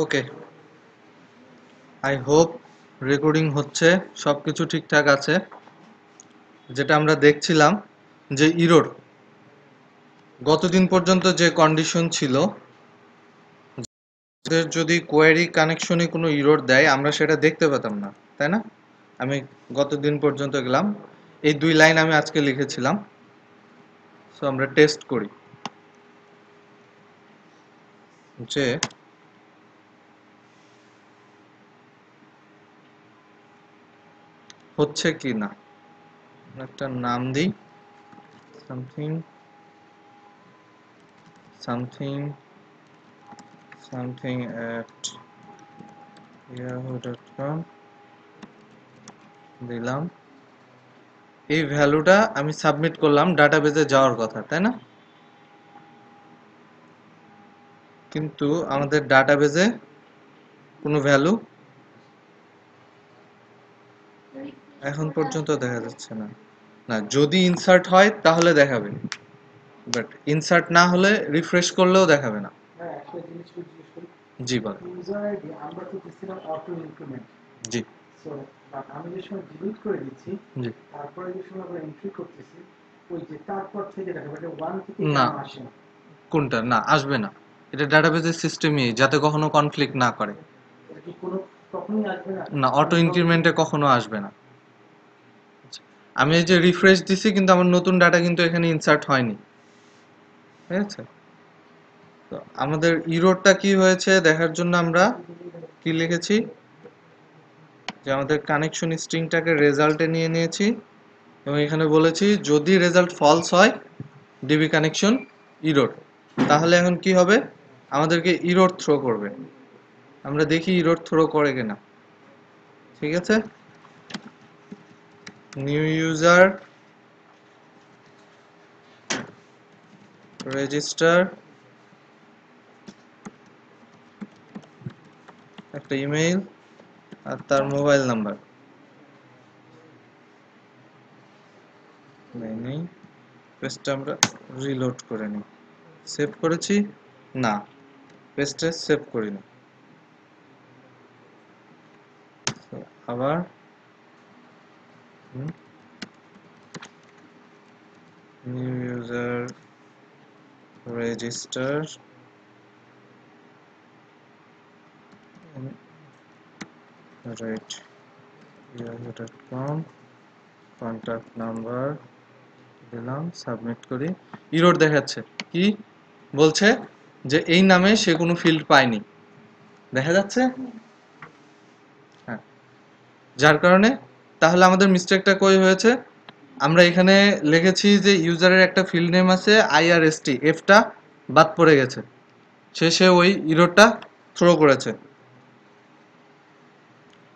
Okay, I hope recording হচ্ছে, সবকিছু ঠিকঠাক আছে। যেটা আমরা দেখছিলাম যে ইরোর গতদিন পর্যন্ত যে কন্ডিশন ছিল, যে যদি কোয়েরি কানেকশনে কোনো ইরোর দেয় আমরা সেটা দেখতে পেতাম না, তাই না? আমি গতদিন পর্যন্ত গেলাম, এই 2 লাইন আমি আজকে লিখেছিলাম। সো আমরা টেস্ট করি যে হচ্ছে কি না। একটা নাম দিই, something something something at yahoo.com দিলাম। এই ভ্যালুটা আমি সাবমিট করলাম, ডাটাবেজে যাওয়ার কথা, তাই না? কিন্তু আমাদের ডাটাবেজে কোনো ভ্যালু এখন পর্যন্ত দেখা যাচ্ছে না। না, যদি ইনসার্ট হয় তাহলে দেখাবে, বাট ইনসার্ট না হলে রিফ্রেশ করলেও দেখাবে না। হ্যাঁ, একটা জিনিস জিজ্ঞেস করি। জি বল। ইউজার আইডি আমরা তো দিচ্ছিলাম অটো ইনক্রিমেন্ট। জি সো আমি যে সময় ডিলিট করে দিচ্ছি, জি। তারপরে যে সময় আমরা এন্ট্রি করতেছি, ওই যে তারপর থেকে দেখাবে এটা 1 থেকে না, কেন আসে না? কোনটা না আসবে না, এটা ডাটাবেজের সিস্টেমই যাতে কখনো কনফ্লিক্ট না করে। এটা কি কোনো কখনোই আসবে না? না, অটো ইনক্রিমেন্টে কখনো আসবে না। আমি এই যে রিফ্রেশ দিছি কিন্তু আমার নতুন ডাটা কিন্তু এখানে ইনসার্ট হয়নি, ঠিক আছে? তো আমাদের ইরোরটা কি হয়েছে দেখার জন্য আমরা কি লিখেছি, যে আমাদের কানেকশন স্ট্রিংটাকে রেজাল্টে নিয়ে নিয়েছি এবং এখানে বলেছি যদি রেজাল্ট ফলস হয় ডিবি কানেকশন ইরোর, তাহলে এখন কি হবে, আমাদেরকে ইরোর থ্রো করবে। আমরা দেখি ইরোর থ্রো করে কিনা। ঠিক আছে, নিউ ইউজার রেজিস্টার, একটা ইমেইল আর তার মোবাইল নাম্বার নেই। পেজটা আমরা রিলোড করে নিই। সেভ করেছি না, পেজটা সেভ করিনি। তো আবার new user register right yahoo.com, contact number দিলাম, সাবমিট করি। ইরোর দেখাচ্ছে, কি বলছে যে এই নামে সে কোনো ফিল্ড পায়নি, দেখা যাচ্ছে। হ্যাঁ, যার কারণে তাহলে আমাদের মিস্টেকটা কই হয়েছে, আমরা এখানে লিখেছি যে ইউজারের একটা ফিল্ড নেম আছে আইআরএসটি, এফটা বাদ পড়ে গেছে, সে ওই ইরোরটা থ্রো করেছে।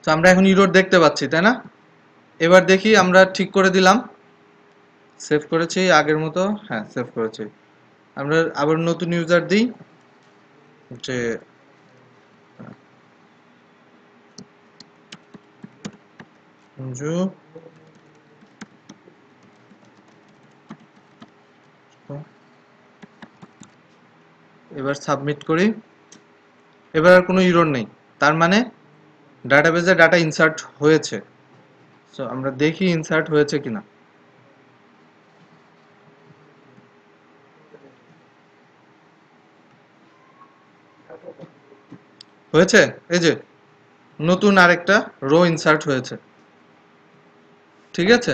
তো আমরা এখন ইরোর দেখতে পাচ্ছি, তাই না? এবার দেখি, আমরা ঠিক করে দিলাম, সেভ করেছি আগের মতো, হ্যাঁ সেভ করেছি। আমরা আবার নতুন ইউজার দিই, যে সঞ্জু, এবার সাবমিট করি। এবার আর কোনো ইরোর নেই, তার মানে ডাটাবেজে ডাটা ইনসার্ট হয়েছে। সো আমরা দেখি ইনসার্ট হয়েছে কিনা। হয়েছে, এই যে নতুন আরেকটা রো ইনসার্ট হয়েছে। ঠিক আছে,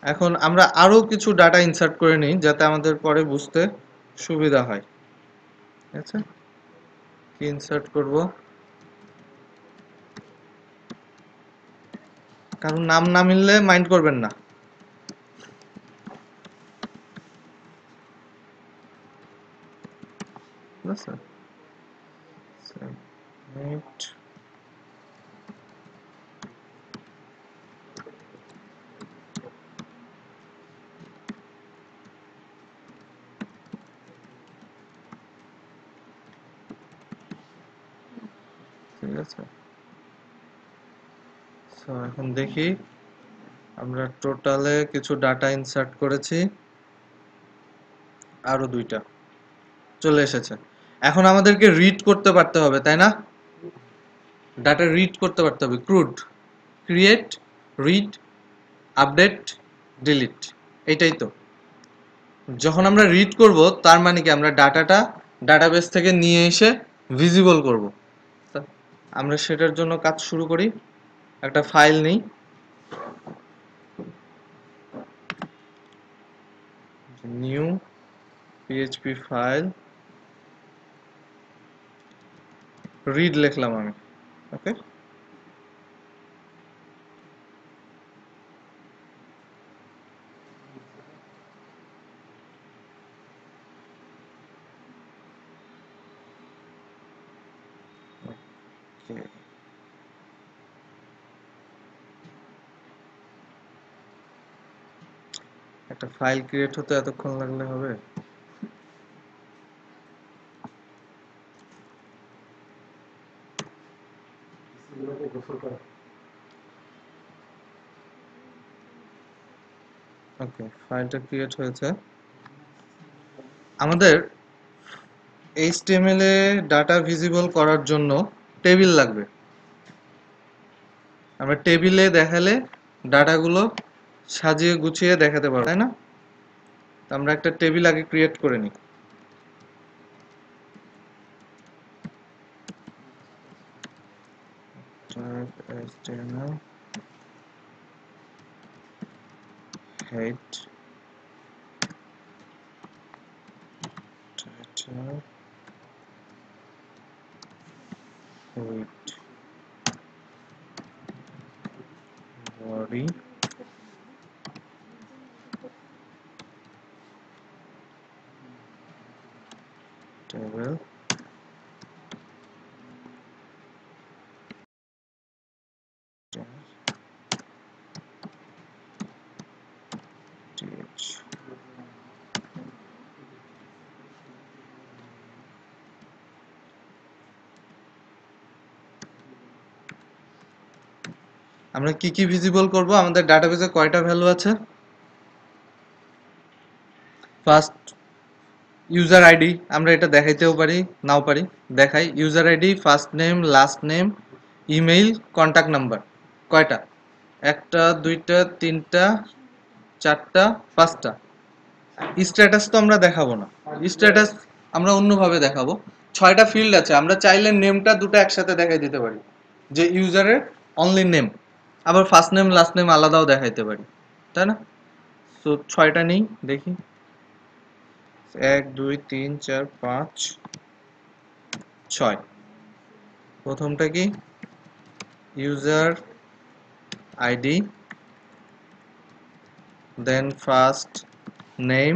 এখন আমরা আরো কিছু ডাটা ইনসার্ট করে নিই যাতে আমাদের পরে বুঝতে সুবিধা হয়। ঠিক আছে, কি ইনসার্ট করব, কারণ নাম না মিললে মাইন্ড করবেন না। ঠিক আছে, submit, ঠিক আছে। সো এখন দেখি, আমরা টোটালে কিছু ডাটা ইনসার্ট করেছি, আরো 2টা চলে এসেছে। এখন আমাদেরকে রিড করতে পারতে হবে, তাই না? ডাটা রিড করতে পারতে হবে। Crude, create, read, update, delete, এটাই তো। যখন আমরা রিড করব তার মানে কি আমরা ডাটাটা ডাটাবেস থেকে নিয়ে এসে ভিজিবল করব। আমরা সেটার জন্য কাজ শুরু করি। একটা ফাইল নেই, নিউ পিএইচপি ফাইল, রিড লিখলাম আমি। ওকে, একটা ফাইল ক্রিয়েট হতে এতক্ষণ লাগলে হবে? ওকে, ফাইলটা ক্রিয়েট হয়েছে। আমাদের HTML এ ডাটা ভিজিবল করার জন্য টেবিল লাগবে। আমরা টেবিলে দেখালে ডাটাগুলো সাজিয়ে গুছিয়ে দেখাতে পারবো, তাই না? তো আমরা একটা টেবিল আগে ক্রিয়েট করে নিই। HTML head title with body table th। আমরা কি কি ভিজিবল করব? আমাদের ডাটাবেসে কয়টা ভ্যালু আছে? ফার্স্ট ইউজার আইডি, আমরা এটা দেখাইতেও পারি নাও পারি। দেখাই, user ID, first name, last name, email, contact number. কয়টা? একটা, দুইটা, তিনটা, চারটা, পাঁচটা। স্ট্যাটাস তো আমরা দেখাবো না, স্ট্যাটাস আমরা অন্যভাবে দেখাবো। ছয়টা ফিল্ড আছে, আমরা চাইলে নেমটা দুটো একসাথে দেখাই দিতে পারি, যে ইউজারের অনলি নেম। আবার ফার্স্ট নেম লাস্ট নেম আলাদাও দেখাইতে পারি, তাই না? তো ছয়টা নেই, দেখি। 1 2 3 4 5 6। প্রথমটা কি? ইউজার আইডি, দেন ফার্স্ট নেম,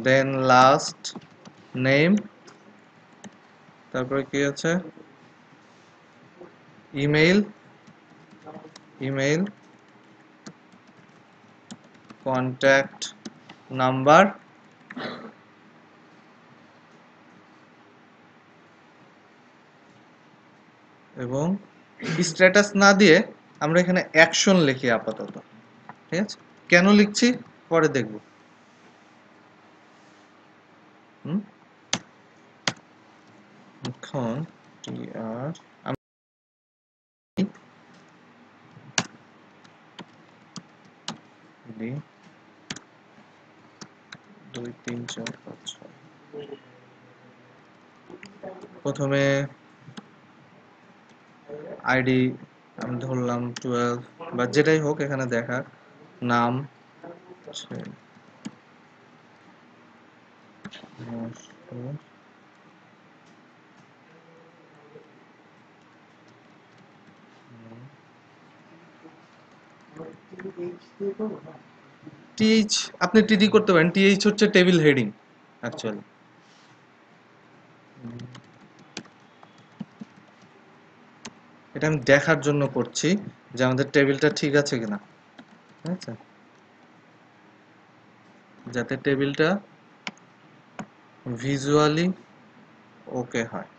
দেন লাস্ট নেম, তারপরে কি আছে? ইমেইল, ইমেইল, কন্ট্যাক্ট নাম্বার, এবং স্ট্যাটাস না দিয়ে আমরা এখানে অ্যাকশন লিখি আপাতত। ঠিক আছে, কেন লিখছি পরে দেখব। এখন টিআর আমি 2 3 4 5 6। প্রথমে আইডি আমি ধরলাম 12 বা যেটাই হোক, এখানে দেখার নাম টিএইচ, আপনি টিডি করতে পারেন। টিএইচ হচ্ছে টেবিল হেডিং অ্যাকচুয়ালি। এটা আমি দেখার জন্য করছি যে আমাদের টেবিলটা ঠিক আছে কিনা, ঠিক আছে, যাতে টেবিলটা ভিজুয়ালি ওকে হয়।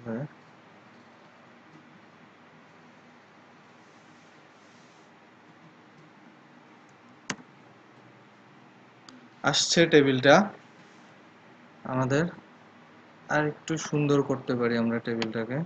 হ্যাঁ, আসছে টেবিলটা আমাদের। আর একটু সুন্দর করতে পারি আমরা টেবিলটাকে।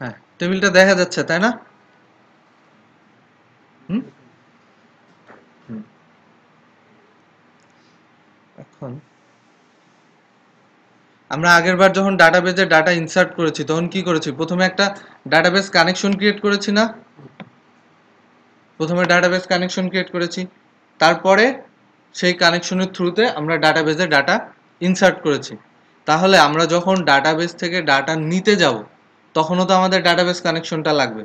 হ্যাঁ, টেবিলটা দেখা যাচ্ছে তাই না? হুম হুম। এখন আমরা আগের বার যখন ডাটাবেজে ডাটা ইনসার্ট করেছি তখন কি করেছি, প্রথমে একটা ডাটাবেস কানেকশন ক্রিয়েট করেছি না? প্রথমে ডাটাবেস কানেকশন ক্রিয়েট করেছি, তারপরে সেই কানেকশনের থ্রুতে আমরা ডাটাবেজে ডাটা ইনসার্ট করেছি। তাহলে আমরা যখন ডাটাবেস থেকে ডাটা নিতে যাব তখনও তো আমাদের ডাটাবেস কানেকশনটা লাগবে,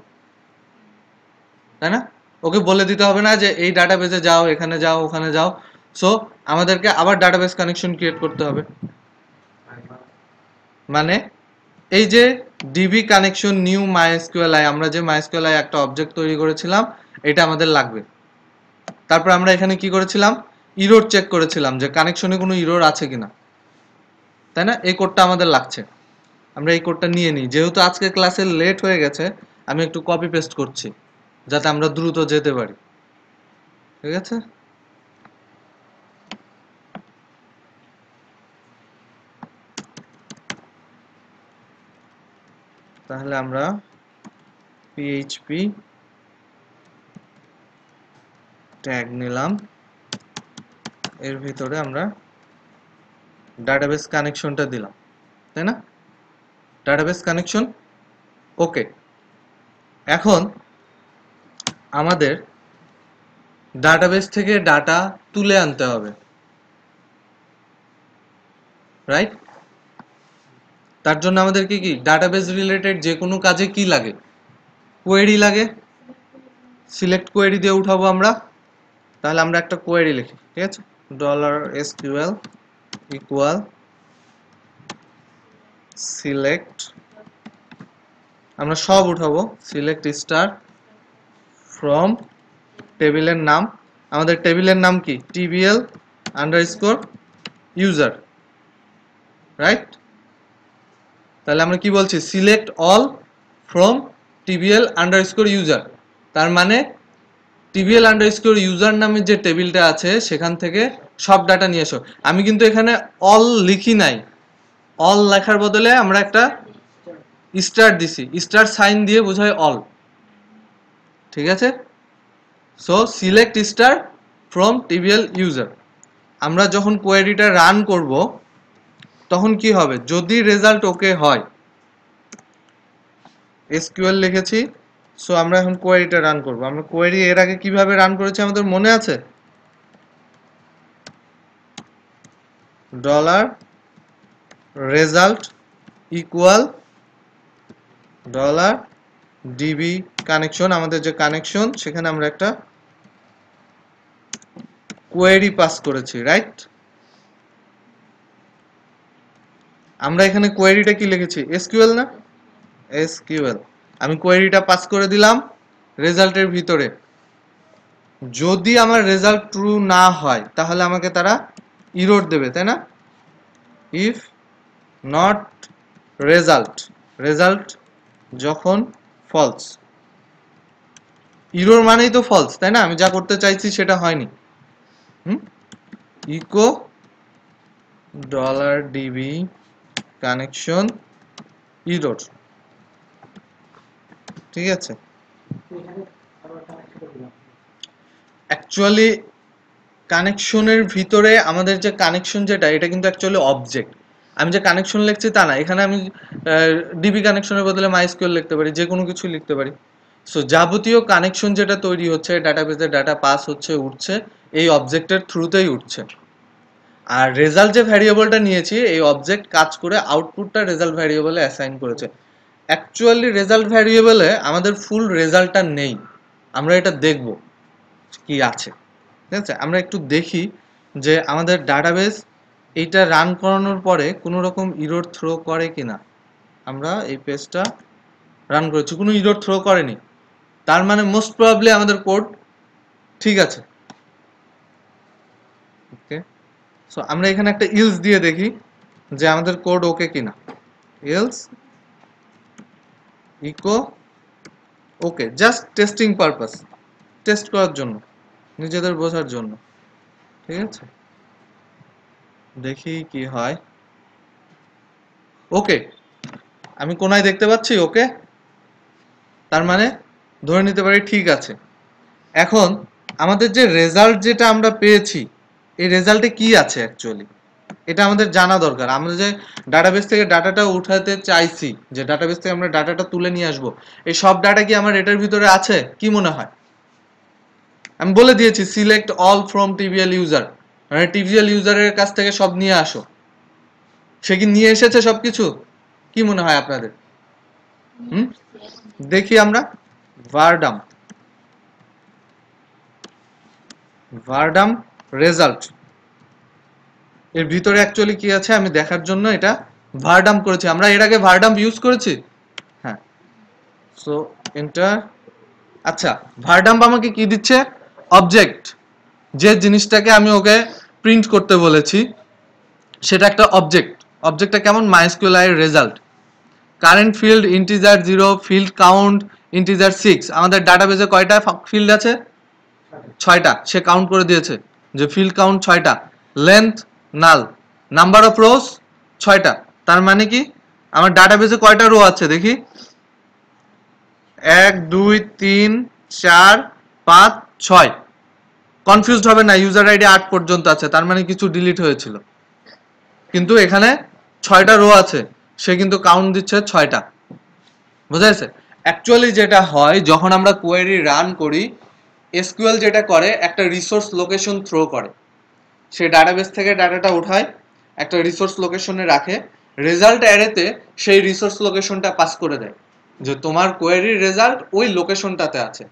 তাই না? ওকে বলে দিতে হবে না যে এই ডাটাবেজে যাও, এখানে যাও, ওখানে যাও। সো আমাদেরকে আবার ডাটাবেস কানেকশন ক্রিয়েট করতে হবে। মানে এই যে ডিবি কানেকশন নিউ মাইএসকিউএল, আমরা যে মাইএসকিউএল একটা অবজেক্ট তৈরি করেছিলাম, এটা আমাদের লাগবে। তারপর আমরা এখানে কি করেছিলাম, ইরর চেক করেছিলাম যে কানেকশনে কোনো ইরর আছে কিনা, তাই না? এই কোডটা আমাদের লাগছে। আমরা এই কোডটা নিয়ে নিই, যেহেতু আজকে ক্লাসে লেট হয়ে গেছে আমি একটু কপি পেস্ট করছি যাতে আমরা দ্রুত যেতে পারি। ঠিক আছে, তাহলে আমরা পিএইচপি ট্যাগ নিলাম, এর ভিতরে আমরা ডাটাবেস কানেকশনটা দিলাম, তাই না? Database connection okay. এখন আমাদের ডাটাবেস থেকে ডাটা তুলে আনতে হবে, রাইট? তার জন্য আমাদের কি ডাটাবেস রিলেটেড যে কোনো কাজে কি লাগে, কোয়েরি লাগে। সিলেক্ট কোয়েরি দিয়ে উঠাবো আমরা। তাহলে আমরা একটা কোয়েরি লিখি, ঠিক আছে, $SQL ইকুয়াল সিলেক্ট, আমরা সব উঠাবো, সিলেক্ট স্টার ফ্রম টেবিলের নাম, আমাদের টেবিলের নাম কি, TBL আন্ডারস্কোর ইউজার, রাইট? তাহলে আমরা কি বলছি, select all from TBL underscore user. তার মানে TBL আন্ডারস্কোর ইউজার নামের যে টেবিলটা আছে সেখান থেকে সব ডাটা নিয়ে এসো। আমি কিন্তু এখানে অল লিখি নাই, অল লেখার বদলে আমরা একটা স্টার দিছি, স্টার সাইন দিয়ে বোঝায় অল, ঠিক আছে? So select star from TBL user. আমরা যখন কোয়েরিটা রান করব তখন কি হবে, যদি রেজাল্ট ওকে হয়, SQL লিখেছি, সো আমরা এখন কোয়েরিটা রান করব। আমরা কোয়েরি এর আগে কিভাবে রান করেছি আমাদের মনে আছে? Dollar result equal dollar DB connection, আমাদের যে কানেকশন সেখানে আমরা একটা কোয়েরি পাস করেছি, রাইট? আমরা এখানে কোয়েরিটা কি লিখেছি, SQL না? SQL। আমি কোয়েরিটা পাস করে দিলাম রেজাল্টের ভিতরে। যদি আমার রেজাল্ট ট্রু না হয় তাহলে আমাকে তারা ইরর দেবে, তাই না? ইফ নট রেজাল্ট, রেজাল্ট যখন ফলস, ইরর মানেই তো ফলস, তাই না? আমি যা করতে চাইছি সেটা হয়নি। Echo dollar DB connection error, ঠিক আছে? এখানে আবার কানেক্ট করে দিলাম। অ্যাকচুয়ালি কানেকশনের ভিতরে আমাদের যে কানেকশন যেটা, এটা কিন্তু অ্যাকচুয়ালি অবজেক্ট। আমি যে কানেকশন লিখছি তা না, এখানে আমি ডিবি কানেকশনের বদলে মাইস্কিউএল লিখতে পারি, যে কোনো কিছু লিখতে পারি। সো যাবতীয় কানেকশন যেটা তৈরি হচ্ছে, ডাটাবেজে ডাটা পাস হচ্ছে, উঠছে, এই অবজেক্টের থ্রুতেই উঠছে। আর রেজাল্ট যে ভ্যারিয়েবলটা নিয়েছি এই অবজেক্ট কাজ করে আউটপুটটা রেজাল্ট ভ্যারিয়েবলে অ্যাসাইন করেছে। অ্যাকচুয়ালি রেজাল্ট ভ্যারিয়েবলে আমাদের ফুল রেজাল্টটা নেই, আমরা এটা দেখব কি আছে। ঠিক আছে, আমরা একটু দেখি যে আমাদের ডাটাবেস এইটা রান করানোর পরে কোনো রকম ইরর থ্রো করে কিনা। আমরা এই পেজটা রান করেছি, কোনো ইরর থ্রো করেনি, তার মানে মোস্ট প্রবাবলি আমাদের কোড ঠিক আছে। ওকে, সো আমরা এখানে একটা ইলস দিয়ে দেখি যে আমাদের কোড ওকে কিনা। ইলস ইকো ওকে, জাস্ট টেস্টিং পারপাস, টেস্ট করার জন্য, নিজেদের বোঝার জন্য। ঠিক আছে, দেখি কি হয়। ওকে, আমি কোনায় দেখতে পাচ্ছি ওকে, তার মানে ধরে নিতে পারি ঠিক আছে। এখন আমাদের যে রেজাল্ট যেটা আমরা পেয়েছি এই রেজাল্টে কি আছে অ্যাকচুয়ালি এটা আমাদের জানা দরকার। আমরা যে ডাটাবেস থেকে ডাটাটা উঠাতে চাইছি, যে ডাটাবেস থেকে আমরা ডাটাটা তুলে নিয়ে আসবো, এই সব ডাটা কি আমার এটার ভিতরে আছে কি মনে হয়? আমি বলে দিয়েছি সিলেক্ট অল ফ্রম টিভিএল ইউজার, মানে টিভিএল ইউজারের কাছ থেকে সব নিয়ে আসো। সে কি নিয়ে এসেছে সবকিছু? কি মনে হয় আপনাদের? দেখি আমরা ভারডাম ভারডাম রেজাল্ট এর ভিতরে অ্যাকচুয়ালি কি আছে আমি দেখার জন্য এটা ভারডাম করেছি। আমরা এর আগে ভারডাম ইউজ করেছি, হ্যাঁ। So enter. আচ্ছা, ভারডাম্প আমাকে কি দিচ্ছে? অবজেক্ট, যে জিনিসটাকে আমি ওকে প্রিন্ট করতে বলেছি সেটা একটা অবজেক্ট। অবজেক্টটা কেমন? MySQL result, current field integer 0, field count integer 6। আমাদের ডাটাবেসে কয়টা ফিল্ড আছে? 6টা। সে কাউন্ট করে দিয়েছে যে ফিল্ড কাউন্ট 6টা। Length null, number of rows 6টা। তার মানে কি আমার ডাটাবেসে কয়টা রো আছে দেখি? 1 2 3 4 5 6। কনফিউজড হবে না, ইউজার আইডি 8 পর্যন্ত আছে, তার মানে কিছু ডিলিট হয়েছিল। কিন্তু এখানে 6টা রো আছে, সে কিন্তু কাউন্ট দিচ্ছে 6টা। বুঝা গেছে? অ্যাকচুয়ালি যেটা হয় যখন আমরা কোয়েরি রান করি, এসকিউএল যেটা করে একটা রিসোর্স লোকেশন থ্রো করে। সে ডাটাবেস থেকে ডাটাটা উঠায় একটা রিসোর্স লোকেশনে রাখে, রেজাল্ট অ্যারেতে সেই রিসোর্স লোকেশনটা পাস করে দেয় যে তোমার কোয়েরির রেজাল্ট ওই লোকেশনটাতে আছে।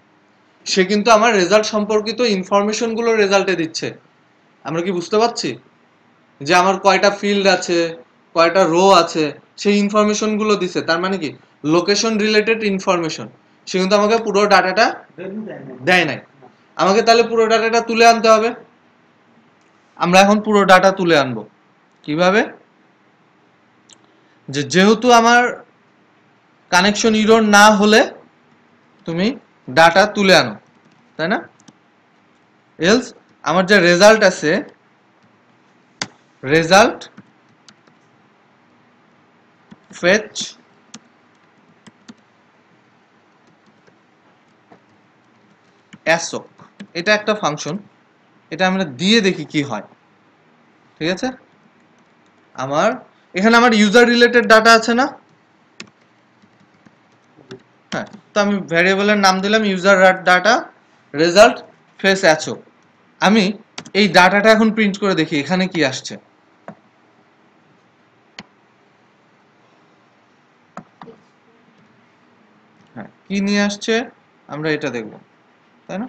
সে কিন্তু আমার রেজাল্ট সম্পর্কিত ইনফরমেশনগুলো রেজাল্টে দিচ্ছে। আমরা কি বুঝতে পারছি যে আমার কয়টা ফিল্ড আছে, কয়টা রো আছে, সেই ইনফরমেশনগুলো দিচ্ছে। তার মানে কি লোকেশন রিলেটেড ইনফরমেশন। সে কিন্তু আমাকে পুরো ডাটাটা দেয় নাই। আমাকে তাহলে পুরো ডাটাটা তুলে আনতে হবে। আমরা এখন পুরো ডাটা তুলে আনবো কিভাবে? যেহেতু আমার কানেকশন ইরর না হলে তুমি ডাটা তুলে আনো, তাই না? এলস আমার যে রেজাল্ট আছে, রেজাল্ট ফেচ অ্যাসোক, এটা একটা ফাংশন, এটা আমরা দিয়ে দেখি কি হয়। ঠিক আছে, আমার এখানে আমার ইউজার রিলেটেড ডাটা আছে না? হ্যাঁ, তো আমি ভ্যারিয়েবলের নাম দিলাম ইউজার ডাটা রেজাল্ট ফেস অ্যাচো। আমি এই ডাটাটা এখন প্রিন্ট করে দেখি এখানে কি আসছে। হ্যাঁ, কি নিয়ে আসছে আমরা এটা দেখব, তাই না?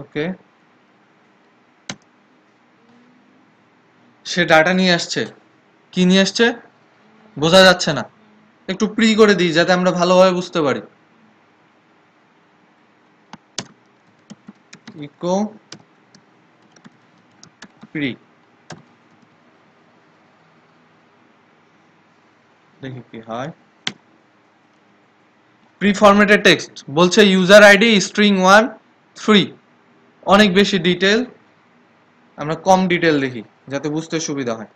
ওকে, সে ডাটা নিয়ে আসছে। কি নিয়ে আসছে বোঝা যাচ্ছে না, একটু প্রি করে দিই যাতে আমরা ভালোভাবে বুঝতে পারি। ইকো প্রি, দেখি কি হয়। প্রি ফরম্যাটেড টেক্সট বলছে ইউজার আইডি স্ট্রিং 1 3। অনেক বেশি ডিটেল, আমরা কম ডিটেল দেখি যাতে বুঝতে সুবিধা হয়।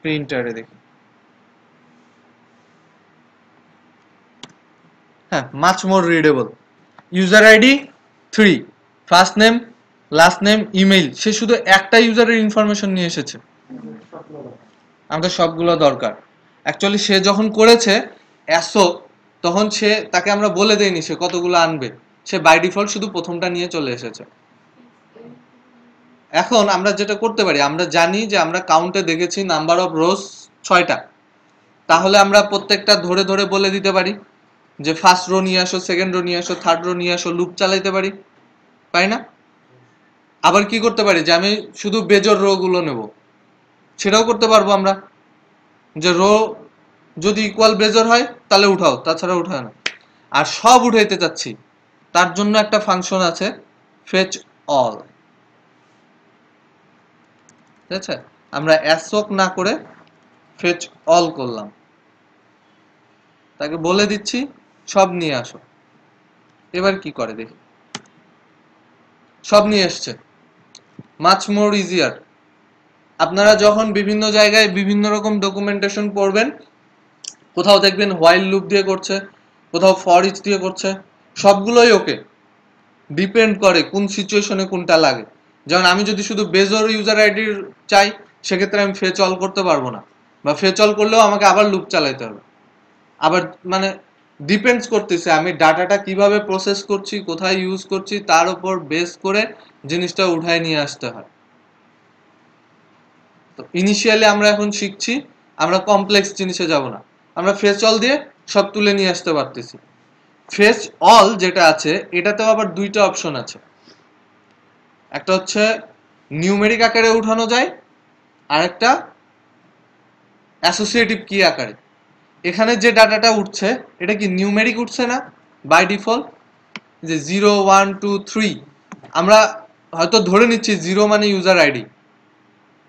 প্রিন্টারে দেখি, হ্যাঁ, much more readable. User ID 3, first name last name email. সে শুধু একটা ইউজারের ইনফরমেশন নিয়ে এসেছে। আমাদের সবগুলো দরকার। অ্যাকচুয়ালি সে যখন করেছে অ্যাসো, তখন তাকে আমরা বলে দেইনি সে কতগুলো আনবে, সে বাই ডিফল্ট শুধু প্রথমটা নিয়ে চলে এসেছে। এখন আমরা যেটা করতে পারি, আমরা জানি যে আমরা কাউন্টে দেখেছি নাম্বার অফ রোজ 6টা, তাহলে আমরা প্রত্যেকটা ধরে ধরে বলে দিতে পারি যে ফার্স্ট রো নিয়ে আসো, সেকেন্ড রো নিয়ে আসো, থার্ড রো নিয়ে আসো, লুপ চালাইতে পারি, পাই না? আবার কি করতে পারি যে আমি শুধু বেজোর রো গুলো নেব, সেটাও করতে পারবো আমরা, যে রো যদি ইকুয়াল বেজোর হয় তাহলে উঠাও, তাছাড়া উঠায় না। আর সব উঠাইতে চাচ্ছি, তার জন্য একটা ফাংশন আছে ফেচ অল, ঠিক আছে? আমরা অ্যাসোক না করে ফেচ অল করলাম, তাকে বলে দিচ্ছি সব নিয়ে আসো। এবার কি করে দেখি, সব নিয়ে এসছে, মাচ মোর ইজিয়ার। আপনারা যখন বিভিন্ন জায়গায় বিভিন্ন রকম ডকুমেন্টেশন পড়বেন, কোথাও দেখবেন হোয়াইল লুপ দিয়ে করছে, কোথাও ফর ইচ দিয়ে করছে, সবগুলোই ওকে, ডিপেন্ড করে কোন সিচুয়েশনে কোনটা লাগে। যেমন আমি যদি শুধু বেজোর ইউজার আইডির চাই, সেক্ষেত্রে আমি ফেচ অল করতে পারবো না, বা ফেচ অল করলেও আমাকে আবার লুপ চালাইতে হবে। আবার মানে ডিপেন্ডস করতেছে আমি ডাটাটা কিভাবে প্রসেস করছি, কোথায় ইউজ করছি, তার উপর বেস করে জিনিসটা উঠায় নিয়ে আসতে হয়। তো ইনিশিয়ালি আমরা এখন শিখছি, আমরা কমপ্লেক্স জিনিসে যাব না, আমরা ফেচ অল দিয়ে সব তুলে নিয়ে আসতে পারতেছি। ফেচ অল যেটা আছে এটাতেও আবার দুইটা অপশন আছে, একটা হচ্ছে নিউমেরিক আকারে উঠানো যায়, আর একটা অ্যাসোসিয়েটিভ কি আকারে। এখানে যে ডাটাটা উঠছে এটা কি নিউমেরিক উঠছে না বাই ডিফল্ট, যে 0 1 2 3, আমরা হয়তো ধরে নিচ্ছি 0 মানে ইউজার আইডি,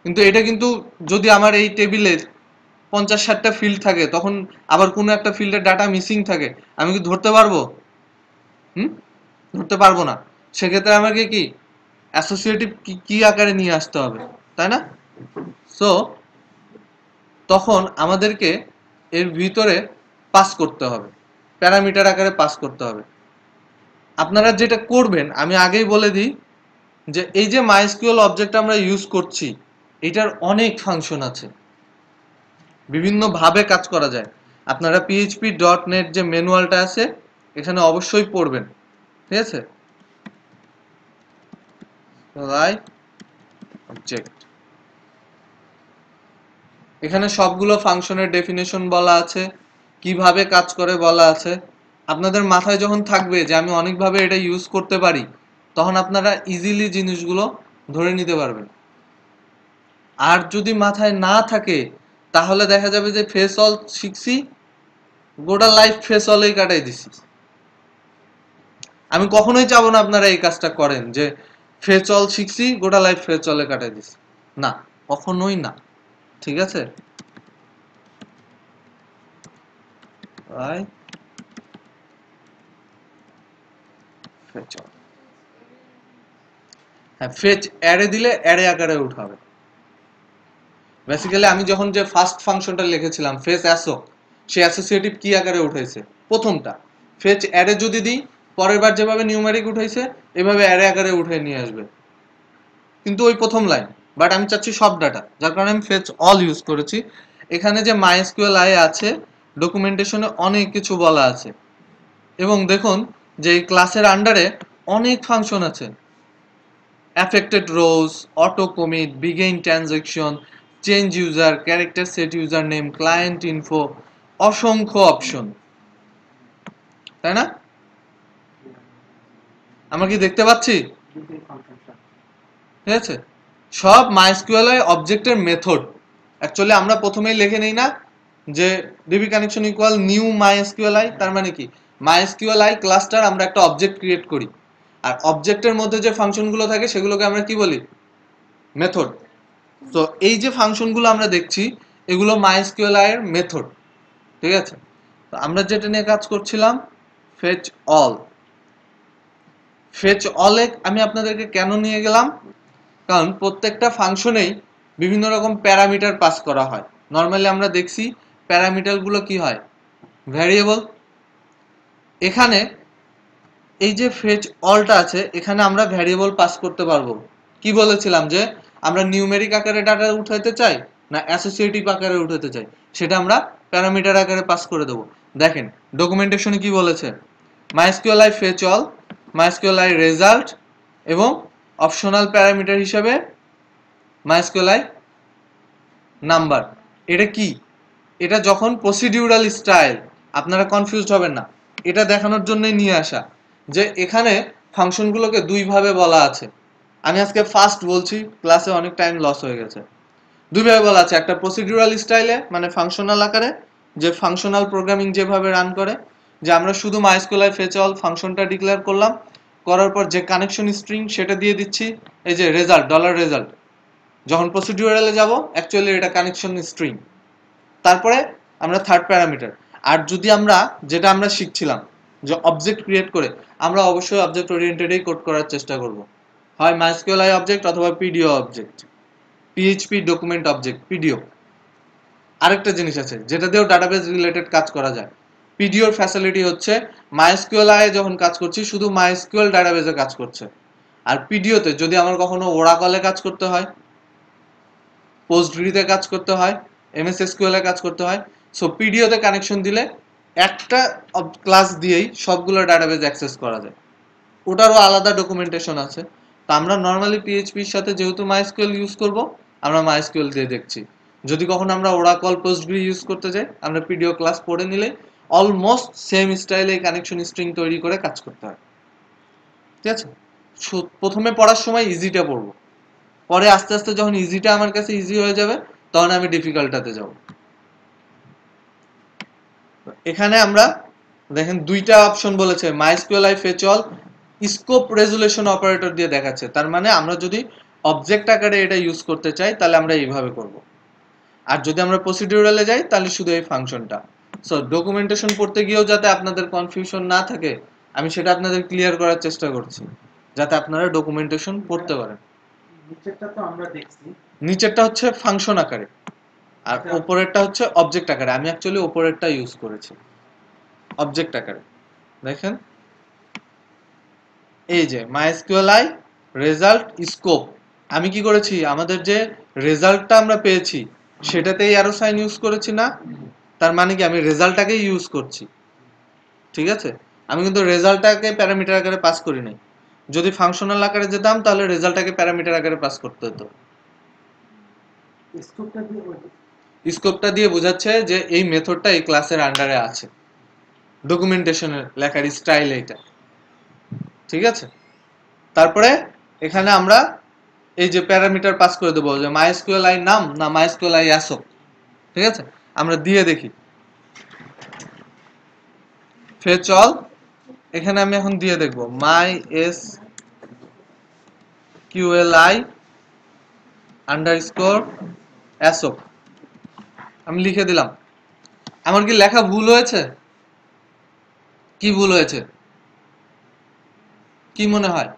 কিন্তু এটা কিন্তু যদি আমার এই টেবিলে 50-60টা ফিল্ড থাকে, তখন আবার কোনো একটা ফিল্ডের ডাটা মিসিং থাকে, আমি কি ধরতে পারবো? ধরতে পারবো না। সেক্ষেত্রে আমাকে কি অ্যাসোসিয়েটিভ কি আকারে নিয়ে আসতে হবে, তাই না? সো তখন আমাদেরকে এর ভিতরে পাস করতে হবে, প্যারামিটার আকারে পাস করতে হবে। আপনারা যেটা করবেন আমি আগেই বলে দিই, যে এই যে মাইস্কিউএল অবজেক্ট আমরা ইউজ করছি, এটার অনেক ফাংশন আছে, বিভিন্ন ভাবে কাজ করা যায়। আপনারা php.net যে ম্যানুয়ালটা আছে এখানে অবশ্যই পড়বেন, ঠিক আছে? রাইট অবজেক্ট, এখানে সবগুলো ফাংশনের ডেফিনেশন বলা আছে, কিভাবে কাজ করে বলা আছে। আপনাদের মাথায় যখন থাকবে যে আমি অনেকভাবে এটা ইউজ করতে পারি, তখন আপনারা ইজিলি জিনিসগুলো ধরে নিতে পারবেন। আর যদি মাথায় না থাকে, তাহলে দেখা যাবে যে ফেস অল শিখছি, গোটা লাইফ ফেস অলেই কাটাই দিছি। আমি কখনোই চাবো না আপনারা এই কাজটা করেন, যে ফেস অল শিখছি গোটা লাইফ ফেস অলে কাটাই দিছি, না, কখনোই না, ঠিক আছে? রাইট ফেচ অল, হ্যাঁ ফেচ অ্যারে দিলে অ্যারে আকারে উঠাবে। বেসিক্যালি আমি যখন যে ফার্স্ট ফাংশনটা লিখেছিলাম ফেচ অ্যাসো, সে অ্যাসোসিয়েটিভ কি আকারে উঠাইছে প্রথমটা, ফেচ অ্যারে যদি দিই পরের বার যেভাবে নিউমেরিক উঠাইছে এভাবে অ্যারে আকারে উঠে নিয়ে আসবে, কিন্তু ওই প্রথম লাইন। বাট আমি চাচ্ছি সব ডাটা, যার কারণে আমি ফেচ অল ইউজ করেছি। এখানে যে মাইএসকিউএল আছে, ডকুমেন্টেশনে অনেক কিছু বলা আছে, এবং দেখুন যে এই ক্লাসের আন্ডারে অনেক ফাংশন আছে, affected rows, auto commit, begin transaction, change user, character set username, client info, অসংখ্য অপশন, তাই না? আমরা কি দেখতে পাচ্ছি? ঠিক আছে, সব মাইএসকিউএল অবজেক্টের মেথড। অ্যাকচুয়ালি আমরা প্রথমেই লিখে নেই না যে DB connection equal new MySQL, তার মানে কি মাইএসকিউএল ক্লাসটার আমরা একটা অবজেক্ট ক্রিয়েট করি, আর অবজেক্টের মধ্যে যে ফাংশনগুলো থাকে সেগুলোকে আমরা কি বলি? মেথড। তো এই যে ফাংশনগুলো আমরা দেখছি এগুলো মাইএসকিউএল এর মেথড, ঠিক আছে? তো আমরা যেটা নিয়ে কাজ করছিলাম ফেচ অল। ফেচ অলে আমি আপনাদেরকে কেন নিয়ে গেলাম, কারণ প্রত্যেকটা ফাংশনেই বিভিন্ন রকম প্যারামিটার পাস করা হয়। নর্মালি আমরা দেখছি প্যারামিটারগুলো কি হয়? ভ্যারিয়েবল। এখানে এই যে ফেচ অলটা আছে, এখানে আমরা ভ্যারিয়েবল পাস করতে পারবো। কি বলেছিলাম যে আমরা নিউমেরিক আকারে ডাটা উঠাইতে চাই, না অ্যাসোসিয়েটিভ আকারে উঠাতে চাই, সেটা আমরা প্যারামিটার আকারে পাস করে দেবো। দেখেন ডকুমেন্টেশনে কি বলেছে, মাইস্কিউএলআই ফেচ অল, মাইস্কিউএলআই রেজাল্ট এবং অপশনাল প্যারামিটার হিসাবে মাইস্কিউএলআই নাম্বার। এটা কি? এটা যখন প্রসিডিউরাল স্টাইল, আপনারা কনফিউজড হবেন না, এটা দেখানোর জন্যই নিয়ে আসা যে এখানে ফাংশনগুলোকে দুইভাবে বলা আছে। আমি আজকে ফার্স্ট বলছি, ক্লাসে অনেক টাইম লস হয়ে গেছে। দুইভাবে বলা আছে, একটা প্রসিডিউরাল স্টাইলে মানে ফাংশনাল আকারে, যে ফাংশনাল প্রোগ্রামিং যেভাবে রান করে, যে আমরা শুধু মাইস্কিউএলআই ফেচ অল ফাংশনটা ডিক্লেয়ার করলাম, করার পর যে কানেকশন স্ট্রিং সেটা দিয়ে দিচ্ছি, এই যে রেজাল্ট ডলার রেজাল্ট। যখন প্রসিডিউরালে যাব অ্যাকচুয়ালি এটা কানেকশন স্ট্রিং, তারপরে আমরা থার্ড প্যারামিটার। আর যদি আমরা যেটা আমরা শিখছিলাম যে অবজেক্ট ক্রিয়েট করে, আমরা অবশ্যই অবজেক্ট ওরিয়েন্টেডই কোড করার চেষ্টা করব, হয় মাইস্কিউএলআই অবজেক্ট অথবা PDO object, PHP document object, PDO. আরেকটা জিনিস আছে যেটা দিয়েও ডাটাবেস রিলেটেড কাজ করা যায়। পিডিওর ফ্যাসিলিটি হচ্ছে মাইস্কিউএলআই যখন কাজ করছি শুধু মাইস্কিউএল ডাটাবেসে কাজ করছে, আর পিডিওতে যদি আমার কখনো ওরাকলে কাজ করতে হয়, পোস্টগ্রিতে কাজ করতে হয়, এমএস এসকিউএল এ কাজ করতে হয়, সো পিডিওতে কানেকশন দিলে একটা ক্লাস দিয়েই সবগুলো ডাটাবেস অ্যাক্সেস করা যায়। ওটারও আলাদা ডকুমেন্টেশন আছে। তো আমরা নর্মালি পিএইচপির সাথে যেহেতু মাইস্কিউএল ইউজ করব, আমরা মাইস্কিউএল দিয়ে দেখছি। যদি কখন আমরা ওরাকল পোস্টগ্রি ইউজ করতে যাই, আমরা পিডিও ক্লাস পড়ে নিলে অলমোস্ট সেম স্টাইলে কানেকশন স্ট্রিং তৈরি করে কাজ করতে হয়। ঠিক আছে, প্রথমে পড়ার সময় ইজিটা পড়বো, পরে আস্তে আস্তে যখন ইজিটা আমার কাছে ইজি হয়ে যাবে তখন আমি ডিফিকাল্টটাতে যাব। এখানে আমরা দেখেন দুইটা অপশন বলেছে, MySQLi fetch all scope resolution operator দিয়ে দেখাচ্ছে। তার মানে আমরা যদি অবজেক্ট আকারে এটা ইউজ করতে চাই তাহলে আমরা এইভাবে করব, আর যদি আমরা প্রসিডিউরালে যাই তাহলে শুধু এই ফাংশনটা। সো ডকুমেন্টেশন পড়তে গিয়েও যাতে আপনাদের কনফিউশন না থাকে, আমি সেটা আপনাদের ক্লিয়ার করার চেষ্টা করছি যাতে আপনারা ডকুমেন্টেশন পড়তে পারেন। নিচেরটা তো আমরা দেখছি, নিচেরটা হচ্ছে ফাংশন আকারে, আর উপরেরটা হচ্ছে অবজেক্ট আকারে। আমি অ্যাকচুয়ালি উপরেরটা ইউজ করেছি অবজেক্ট আকারে। দেখেন এই যে মাইস্কিউএলআই রেজাল্ট স্কোপ, আমি কি করেছি, আমাদের যে রেজাল্টটা আমরা পেয়েছি সেটাতেই অ্যারো সাইন ইউজ করেছি না? তার মানে কি আমি রেজাল্টটাকেই ইউজ করছি। ঠিক আছে, আমি কিন্তু রেজাল্টটাকে প্যারামিটার আকারে পাস করি নাই। যদি ফাংশনাল আকারে যেতাম তাহলে রেজাল্টটাকে প্যারামিটার আকারে পাস করতে হতো। স্কোপটা দিয়ে বোঝাচ্ছে যে এই মেথডটা এই ক্লাসের আন্ডারে আছে, ডকুমেন্টেশনের লেখার স্টাইল এইটা। ঠিক আছে, তারপরে এখানে আমরা এই যে প্যারামিটার পাস করে দেবো যে মাইস্কিউএলআই নাম না মাইস্কিউএলআই অ্যাসো। ঠিক আছে, আমরা দিয়ে দেখি ফেচ অল, এখানে আমি এখন দিয়ে দেখবো মাইএসকিউএলআই আন্ডারস্কোর অ্যাসো, আমি লিখে দিলাম। আমার কি লেখা ভুল হয়েছে? কি ভুল হয়েছে কি মনে হয়?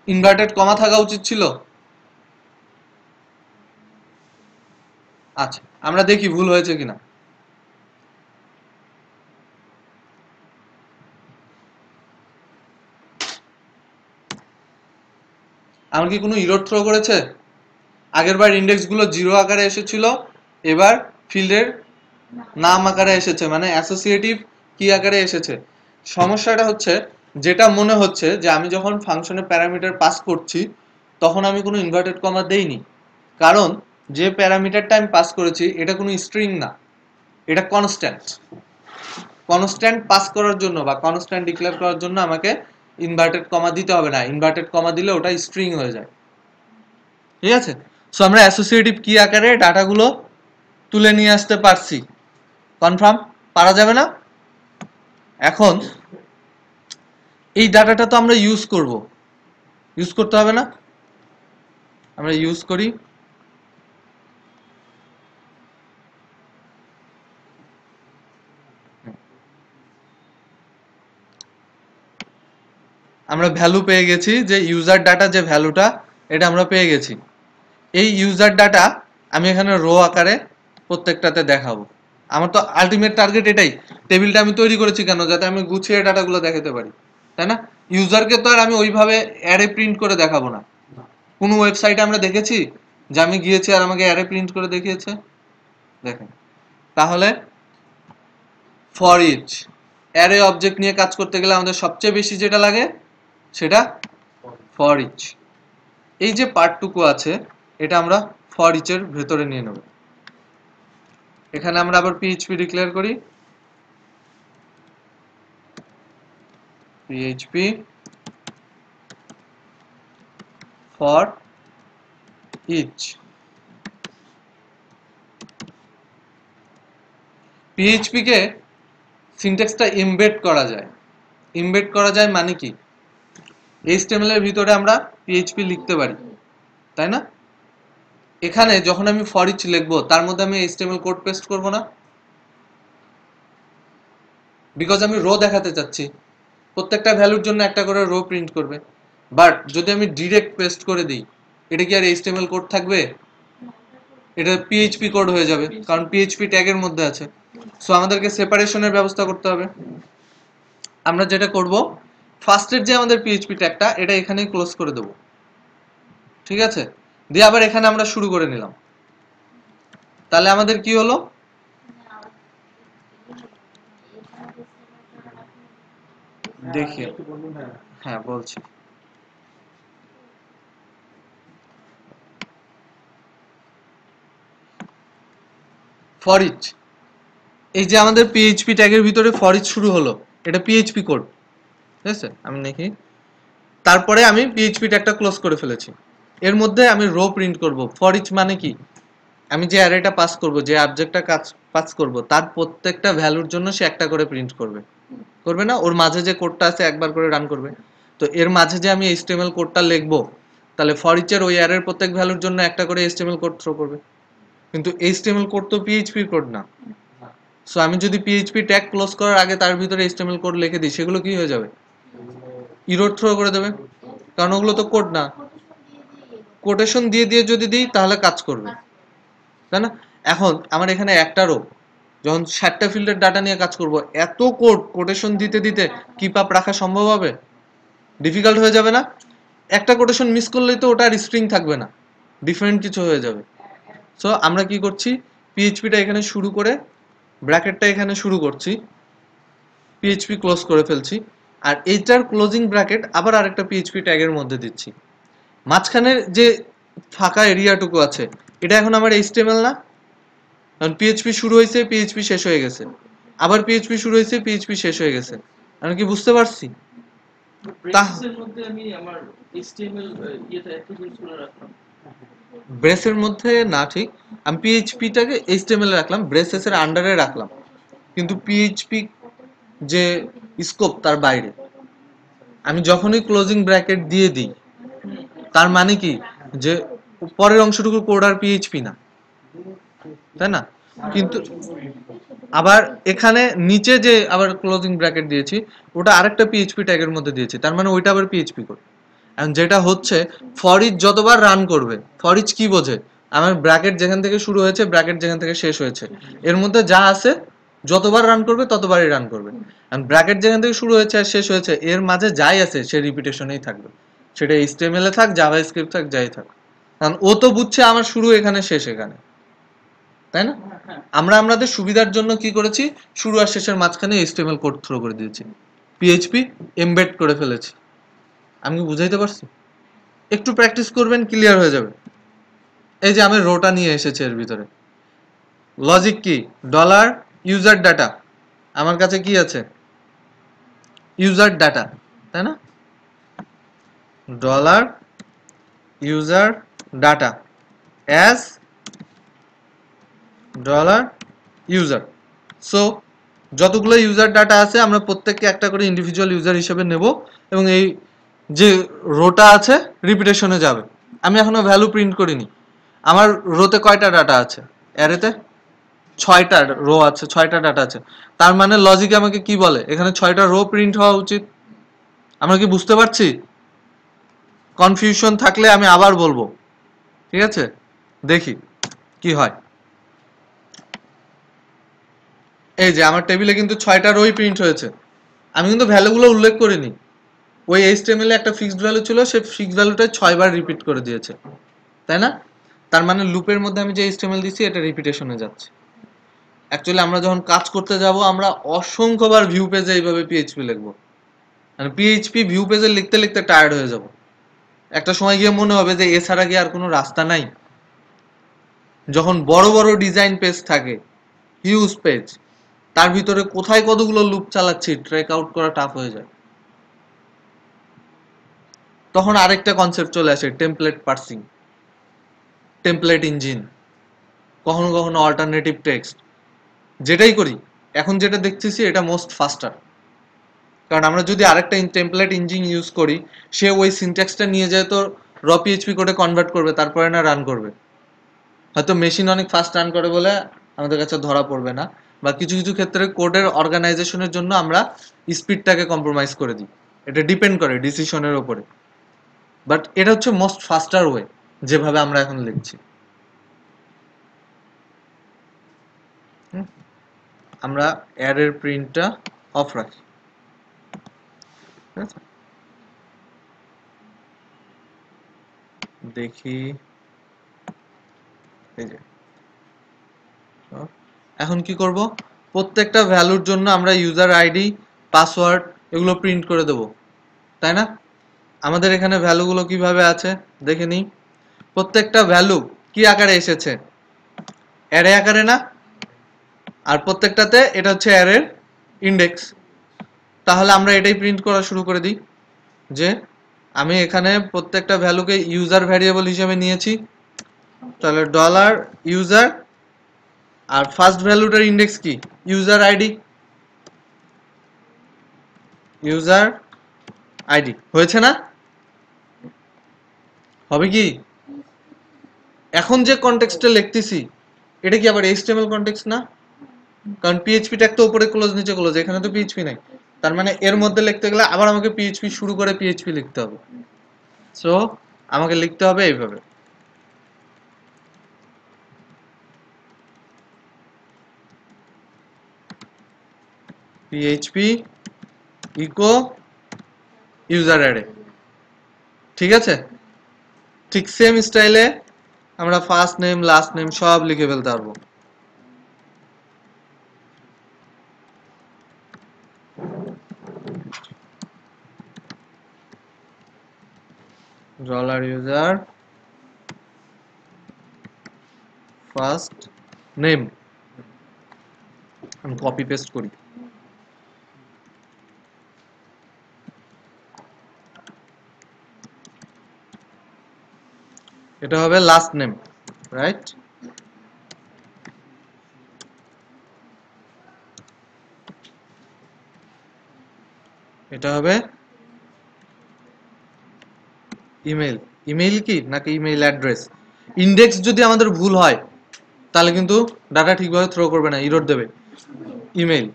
ইনভার্টেড কমা থাকা উচিত ছিল। আচ্ছা, আমরা দেখি ভুল হয়েছে কিনা। আমার কি কোনো ইরর থ্রো করেছে? আগেরবার ইন্ডেক্সগুলো জিরো আকারে এসেছিল, এবার ফিল্ডের নাম আকারে এসেছে, মানে অ্যাসোসিয়েটিভ কি আকারে এসেছে। সমস্যাটা হচ্ছে, যেটা মনে হচ্ছে যে আমি যখন ফাংশনে প্যারামিটার পাস করছি তখন আমি কোনো ইনভার্টেড কমা দেইনি, কারণ যে প্যারামিটারটা আমি পাস করেছি এটা কোনো স্ট্রিং না, এটা কনস্ট্যান্ট। কনস্ট্যান্ট পাস করার জন্য বা কনস্ট্যান্ট ডিক্লেয়ার করার জন্য আমাকে ইনভার্টেড কমা দিতে হবে না, ইনভার্টেড কমা দিলে ওটা স্ট্রিং হয়ে যায়। ঠিক আছে, সো আমরা অ্যাসোসিয়েটিভ কি আকারে ডাটাগুলো তুলে নিয়ে আসতে পারছি। কনফার্ম? পারা যাবে না? এখন এই ডাটাটা তো আমরা ইউজ করতে হবে না? আমরা ইউজ করি। আমরা ভ্যালু পেয়ে গেছি, যে ইউজার ডাটা যে ভ্যালুটা এটা আমরা পেয়ে গেছি। এই ইউজার ডাটা আমি এখানে রো আকারে প্রত্যেকটাতে দেখাবো। আমার তো আলটিমেট টার্গেট এটাই, টেবিলটা আমি তৈরি করেছি কেন, যাতে আমি গুছিয়ে ডাটাগুলো দেখাতে পারি, তাই না? ইউজারকে তো আর আমি ওইভাবে অ্যারে প্রিন্ট করে দেখাবো না। কোনো ওয়েবসাইটে আমরা দেখেছি যে আমি গিয়েছি আর আমাকে অ্যারে প্রিন্ট করে দেখিয়েছে? দেখেন, তাহলে ফর ইচ অ্যারে অবজেক্ট নিয়ে কাজ করতে গেলে আমাদের সবচেয়ে বেশি যেটা লাগে সেটা ফর ইচ। এই যে পার্টটুকু আছে এটা আমরা ফর ইচের ভেতরে নিয়ে নেব। এখানে আমরা আবার পিএইচপি ডিক্লেয়ার করি, পিএইচপি ফর ইচ। পিএইচপি কে সিনট্যাক্সটা এমবেড করা যায়। এমবেড করা যায় মানে কি, এইচটিএমএল এর ভিতরে আমরা পিএইচপি লিখতে পারি, তাই না? এখানে যখন আমি ফর ইচ লিখবো তার মধ্যে আমি এইচটিএমএল কোড পেস্ট করব না, বিকজ আমি রো দেখাতে চাচ্ছি, প্রত্যেকটা ভ্যালুর জন্য একটা করে রো প্রিন্ট করবে। বাট যদি আমি ডিরেক্ট পেস্ট করে দিই, এটা কি আর এইচটিএমএল কোড থাকবে? এটা পিএইচপি কোড হয়ে যাবে, কারণ পিএইচপি ট্যাগের মধ্যে আছে। সো আমাদেরকে সেপারেশনের ব্যবস্থা করতে হবে। আমরা যেটা করব, ফার্স্টের যে আমাদের পিএইচপি ট্যাগটা এটা এখানেই ক্লোজ করে দেব, ঠিক আছে? দিয়ে আবার এখানে আমরা শুরু করে নিলাম। তাহলে আমাদের কি হলো, দেখি, একটু বলুন। হ্যাঁ, হ্যাঁ বলছি। ফর ইচ, এই যে আমাদের পিএইচপি ট্যাগের ভিতরে ফর ইচ শুরু হলো, এটা পিএইচপি কোড, ঠিক আছে? আমি দেখি, তারপরে আমি পিএইচপি ট্যাগটা ক্লোজ করে ফেলেছি। এর মধ্যে আমি রো প্রিন্ট করব। ফর ইচ মানে কি, আমি যে অ্যারেটা পাস করব, যে অবজেক্টটা কাজ পাস করব, তার প্রত্যেকটা ভ্যালুর জন্য সে একটা করে প্রিন্ট করবে, করবে না? ওর মাঝে যে কোডটা আছে একবার করে রান করবে। তো এর মাঝে যে আমি এইচটিএমএল কোডটা লিখবো, তাহলে ফর ইচের ওই অ্যারের প্রত্যেক ভ্যালুর জন্য একটা করে এইচটিএমএল কোড থ্রো করবে। কিন্তু এইচটিএমএল কোড তো পিএইচপি কোড না। সো আমি যদি পিএইচপি ট্যাগ ক্লোজ করার আগে তার ভিতরে এইচটিএমএল কোড লিখে দিই, সেগুলো কি হয়ে যাবে? ইরর থ্রো করে দেবে, কারণ ওগুলো তো কোড না। কোটেশন দিয়ে দিয়ে যদি দিই তাহলে কাজ করবে, তাই না? এখন আমার এখানে একটা রো, যখন 60টা ফিল্ডের ডাটা নিয়ে কাজ করব, এত কোড কোটেশন দিতে দিতে কিপ আপ রাখা সম্ভব হবে? ডিফিকাল্ট হয়ে যাবে না? একটা কোটেশন মিস করলেই তো ওটা আর স্ট্রিং থাকবে না, ডিফারেন্ট কিছু হয়ে যাবে। সো আমরা কি করছি, পিএইচপিটা এখানে শুরু করে ব্র্যাকেটটা এখানে শুরু করছি, পিএইচপি ক্লোজ করে ফেলছি, আর এইটার ক্লোজিং ব্র্যাকেট আবার আরেকটা পিএইচপি ট্যাগের মধ্যে দিচ্ছি। মাঝখানের যে ফাঁকা এরিয়াটুকু আছে এটা এখন আমার এইচটিএমএল না, কারণ পিএইচপি শুরু হয়েছে, পিএইচপি শেষ হয়ে গেছে, আবার পিএইচপি শুরু হয়েছে, পিএইচপি শেষ হয়ে গেছে। আমি কি বুঝতে পারছি? ব্রেসেসের মধ্যে আমি আমার HTML ইয়েটা একটা ইউজ করে রাখলাম। ব্রেসের মধ্যে না, ঠিক, আমি পিএইচপিটাকে এইচটিএমএল এ রাখলাম, ব্রেসেস এর আন্ডারে রাখলাম, কিন্তু পিএইচপি যে স্কোপ তার বাইরে। আমি যখনই ক্লোজিং ব্র্যাকেট দিয়ে দিই তার মানে কি, যে পরের অংশটুকু কোড আর পিএইচপি না, তাই না? কিন্তু আবার এখানে নিচে যে আবার ক্লোজিং ব্র্যাকেট দিয়েছি ওটা আরেকটা পিএইচপি ট্যাগের মধ্যে দিয়েছি, তার মানে ওইটা আবার পিএইচপি কোড। এখন যেটা হচ্ছে, ফর ইচ যতবার রান করবে, ফর ইচ কি বোঝে, আমার ব্র্যাকেট যেখান থেকে শুরু হয়েছে, ব্র্যাকেট যেখান থেকে শেষ হয়েছে, এর মধ্যে যা আছে যতবার রান করবে ততবারই রান করবে। এখন ব্র্যাকেট যেখান থেকে শুরু হয়েছে আর শেষ হয়েছে এর মাঝে যাই আছে সে রিপিটেশনেই থাকবে, সেটা এইচটিএমএল এ থাক, জাভাস্ক্রিপ্ট থাক, যাই থাক, কারণ ও তো বুঝছে আমার শুরু এখানে শেষ এখানে, তাই না? আমরা আমাদের সুবিধার জন্য কি করেছি, শুরু আর শেষের মাঝখানে এইচটিএমএল কোড থ্রো করে দিয়েছি, পিএইচপি এমবেড করে ফেলেছি। আমি কি বুঝাইতে পারছি? একটু প্র্যাকটিস করবেন, ক্লিয়ার হয়ে যাবে। এই যে আমি রোটা নিয়ে এসেছি এর ভিতরে, লজিক কি, ডলার ইউজার ডাটা, আমার কাছে কি আছে, ইউজার ডাটা, তাই না? Dollar user data as dollar user. So যতগুলো ইউজার ডাটা আছে আমরা প্রত্যেককে একটা করে ইন্ডিভিজুয়াল ইউজার হিসেবে নেব, এবং এই যে রোটা আছে রিপিটেশনে যাবে। আমি এখনো ভ্যালু প্রিন্ট করিনি। আমার রোতে কয়টা ডাটা আছে, অ্যারেতে 6টা রো আছে, 6টা ডাটা আছে, তার মানে লজিক আমাকে কি বলে, এখানে 6টা রো প্রিন্ট হওয়া উচিত। আমরা কি বুঝতে পারছি? কনফিউশন থাকলে আমি আবার বলবো, ঠিক আছে? দেখি কি হয়। এই যে আমার টেবিলে কিন্তু 6টা রোই প্রিন্ট হয়েছে, আমি কিন্তু ভ্যালুগুলো উল্লেখ করিনি। ওই এইচটিএমএল এ একটা ফিক্সড ভ্যালু ছিল, সেই ফিক্সড ভ্যালুটা 6বার রিপিট করে দিয়েছে, তাই না? তার মানে লুপের মধ্যে আমি যে HTML দিছি এটা রিপিটেশনে যাচ্ছে। অ্যাকচুয়ালি আমরা যখন কাজ করতে যাব আমরা অসংখ্যবার ভিউ পেজে এইভাবে পিএইচপি লিখবো, মানে পিএইচপি ভিউ পেজে লিখতে লিখতে টায়ার্ড হয়ে যাব। একটা সময় গিয়ে মনে হবে যে এছাড়া কি আর কোনো রাস্তা নাই। যখন বড় বড় ডিজাইন পেজ থাকে, হিউজ পেজ, তার ভিতরে কোথায় কতগুলো লুপ চালাচ্ছি ট্র্যাক আউট করা টাফ হয়ে যায়। তখন আরেকটা কনসেপ্ট চলে আসে, টেমপ্লেট পার্সিং, টেমপ্লেট ইঞ্জিন, কখনো কখনো অল্টারনেটিভ টেক্সট। যেটাই করি এখন যেটা দেখতেছি এটা মোস্ট ফাস্টার, কারণ আমরা যদি আরেকটা টেমপ্লেট ইঞ্জিন ইউজ করি সে ওই সিনট্যাক্সটা নিয়ে যায় তো র পিএইচপি কোডে কনভার্ট করবে, তারপরে না রান করবে। হয়তো মেশিন অনেক ফাস্ট রান করে বলে আমাদের কাছে ধরা পড়বে না, বা কিছু কিছু ক্ষেত্রে কোডের অর্গানাইজেশনের জন্য আমরা স্পিডটাকে কম্প্রোমাইজ করে দিই। এটা ডিপেন্ড করে ডিসিশনের উপরে, বাট এটা হচ্ছে মোস্ট ফাস্টার ওয়ে যেভাবে আমরা এখন লিখছি। আমরা অ্যারের প্রিন্টটা অফ রাখি, ঠিক আছে? দেখি, এই যে এখন কি করব, প্রত্যেকটা ভ্যালুর জন্য আমরা ইউজার আইডি, পাসওয়ার্ড এগুলো প্রিন্ট করে দেব, তাই না? আমাদের এখানে ভ্যালুগুলো কিভাবে আছে দেখে নিই। প্রত্যেকটা ভ্যালু কি আকারে এসেছে, অ্যারে আকারে না? আর প্রত্যেকটাতে এটা হচ্ছে অ্যারের ইন্ডেক্স। তাহলে আমরা এটাই প্রিন্ট করা শুরু করে দিই যে আমি এখানে প্রত্যেকটা ভ্যালুকে ইউজার ভ্যারিয়েবল হিসেবে নিয়েছি, তাহলে ডলার ইউজার, আর ফার্স্ট ভ্যালুটার ইন্ডেক্স কি, ইউজার আইডি, ইউজার আইডি। হয়েছে না? হবে কি? এখন যে কনটেক্সটে লিখতেছি এটা কি আবার এইচটিএমএল কনটেক্সট না? কারণ পিএইচপি ট্যাগ তো উপরে ক্লোজ নিচে ক্লোজ, এখানে তো পিএইচপি নাই। তার মানে এর মধ্যে লিখতে গেলে আবার আমাকে পিএইচপি শুরু করে পিএইচপি লিখতে হবে। সো আমাকে লিখতে হবে এইভাবে, পিএইচপি ইকো ইউজার অ্যারে। ঠিক আছে? ঠিক সেম স্টাইলে আমরা ফার্স্ট নেম লাস্ট নেম সব লিখে ফেলতে পারবো। ডলার ইউজার ফার্স্ট নেম, আমি কপি পেস্ট করি। এটা হবে লাস্ট নেম, রাইট? এটা হবে ইমেল। ইমেল কি নাকি ইমেল অ্যাড্রেস। ইন্ডেক্স যদি আমাদের ভুল হয় তাহলে কিন্তু ডাটা ঠিকভাবে থ্রো করবে না, এরর দেবে। ইমেল,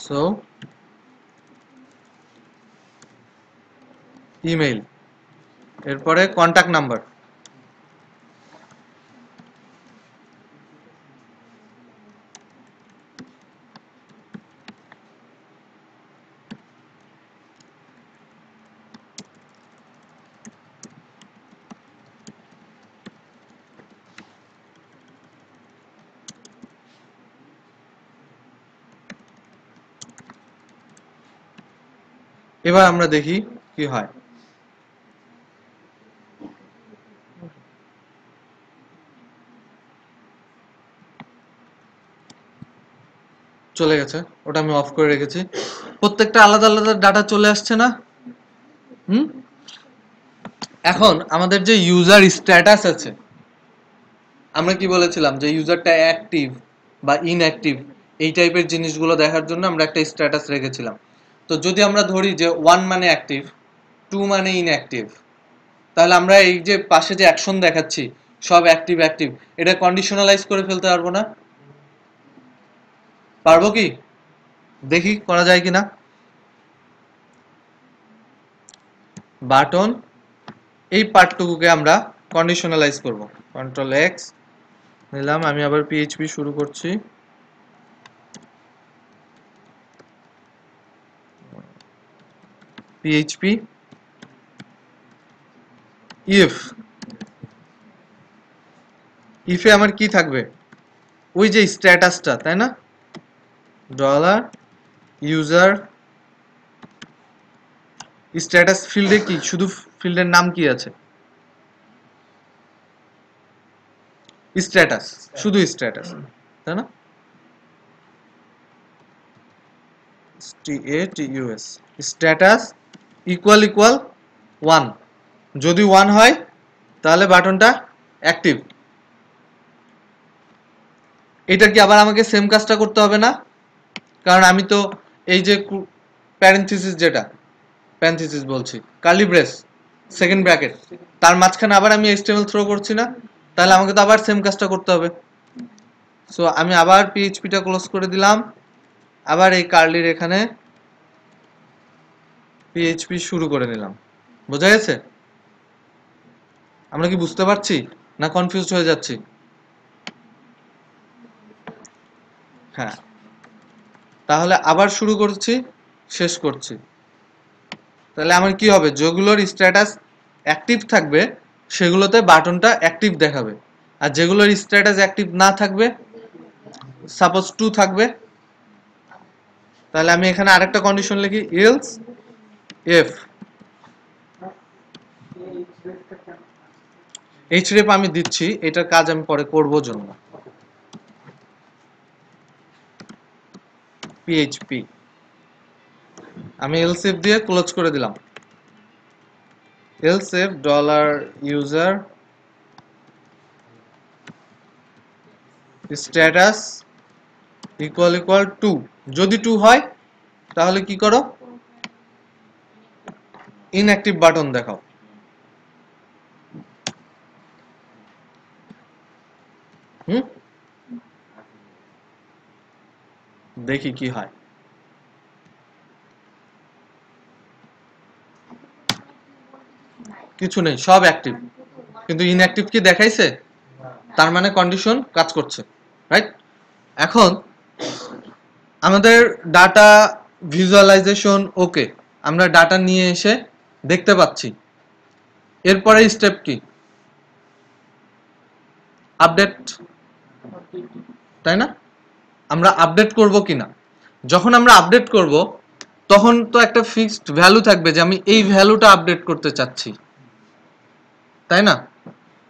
সো ইমেল, এরপরে কন্টাক্ট নাম্বার। এবার আমরা দেখি কি হয়। চলে গেছে, ওটা আমি অফ করে রেখেছি। প্রত্যেকটা আলাদা আলাদা ডাটা চলে আসছে না? হুম। এখন আমাদের যে ইউজার স্ট্যাটাস আছে, আমরা কি বলেছিলাম যে ইউজারটা অ্যাক্টিভ বা ইনঅ্যাক্টিভ এই টাইপের জিনিসগুলো দেখার জন্য আমরা একটা স্ট্যাটাস রেখেছিলাম। তো যদি আমরা ধরি যে 1 মানে অ্যাক্টিভ, 2 মানে ইনঅ্যাক্টিভ, তাহলে আমরা এই যে পাশে যে অ্যাকশন দেখাচ্ছি সব অ্যাক্টিভ অ্যাক্টিভ, এটা কন্ডিশনালাইজ করে ফেলতে পারবো না? পারবো কি? দেখি করা যায় কিনা। বাটন এই পার্টটুকুকে আমরা কন্ডিশনালাইজ করব। কন্ট্রোল এক্স নিলাম, আমি আবার পিএইচপি শুরু করছি। পিএইচপি ইফ ইফে আমার কি থাকবে, ওই যে স্ট্যাটাসটা, তাই না? ডলার ইউজার স্ট্যাটাস ফিল্ডে কি শুধু ফিল্ডের নাম কি আছে? স্ট্যাটাস, শুধু স্ট্যাটাস, তাই না? স্ট্যাটাস স্ট্যাটাস ইকুয়াল ইকুয়াল 1, যদি 1 হয় তাহলে বাটনটা অ্যাক্টিভ। এটা কি আবার আমাকে সেম কাজটা করতে হবে না? কারণ আমি তো এই যে প্যারেনথিসিস, যেটা প্যারেনথিসিস বলছি, কার্লি ব্রেস, সেকেন্ড ব্র্যাকেট, তার মাঝখানে আবার আমি এইচটিএমএল থ্রো করছি না, তাহলে আমাকে তো আবার সেম কাজটা করতে হবে। সো আমি আবার পিএইচপিটা ক্লোজ করে দিলাম, আবার এই কার্লির এখানে পিএইচপি শুরু করে নিলাম। বোঝা গেছে? আমরা কি বুঝতে পারছি না কনফিউজড হয়ে যাচ্ছি? হ্যাঁ, তাহলে আবার শুরু করছি, শেষ করছি। তাহলে আমার কি হবে, যেগুলোর স্ট্যাটাস অ্যাক্টিভ থাকবে সেগুলোতে বাটনটা অ্যাক্টিভ দেখাবে, আর যেগুলোর স্ট্যাটাস অ্যাক্টিভ না থাকবে, সাপোজ 2 থাকবে, তাহলে আমি এখানে আরেকটা কন্ডিশন লিখি, এলস এফ এইচরেপ আমি দিচ্ছি, এটার কাজ আমি পরে করব জন্য। পিএইচপি আমি এলস এফ দিয়ে ক্লোজ করে দিলাম। Else F dollar user status equal equal 2, যদি 2 হয় তাহলে কি করো, ইনঅ্যাক্টিভ বাটন দেখাও। দেখি কি হয়। কিছু নেই, সব অ্যাক্টিভ, কিন্তু ইনঅ্যাক্টিভ কি দেখাইছে? তার মানে কন্ডিশন কাজ করছে, রাইট? এখন আমাদের ডাটা ভিজুয়ালাইজেশন ওকে, আমরা ডাটা নিয়ে এসে দেখতে পাচ্ছি। এরপরে স্টেপ কি? আপডেট, তাই না? আমরা আপডেট করব কিনা? যখন আমরা আপডেট করব তখন তো একটা ফিক্সড ভ্যালু থাকবে যে আমি এই ভ্যালুটা আপডেট করতে চাচ্ছি, তাই না?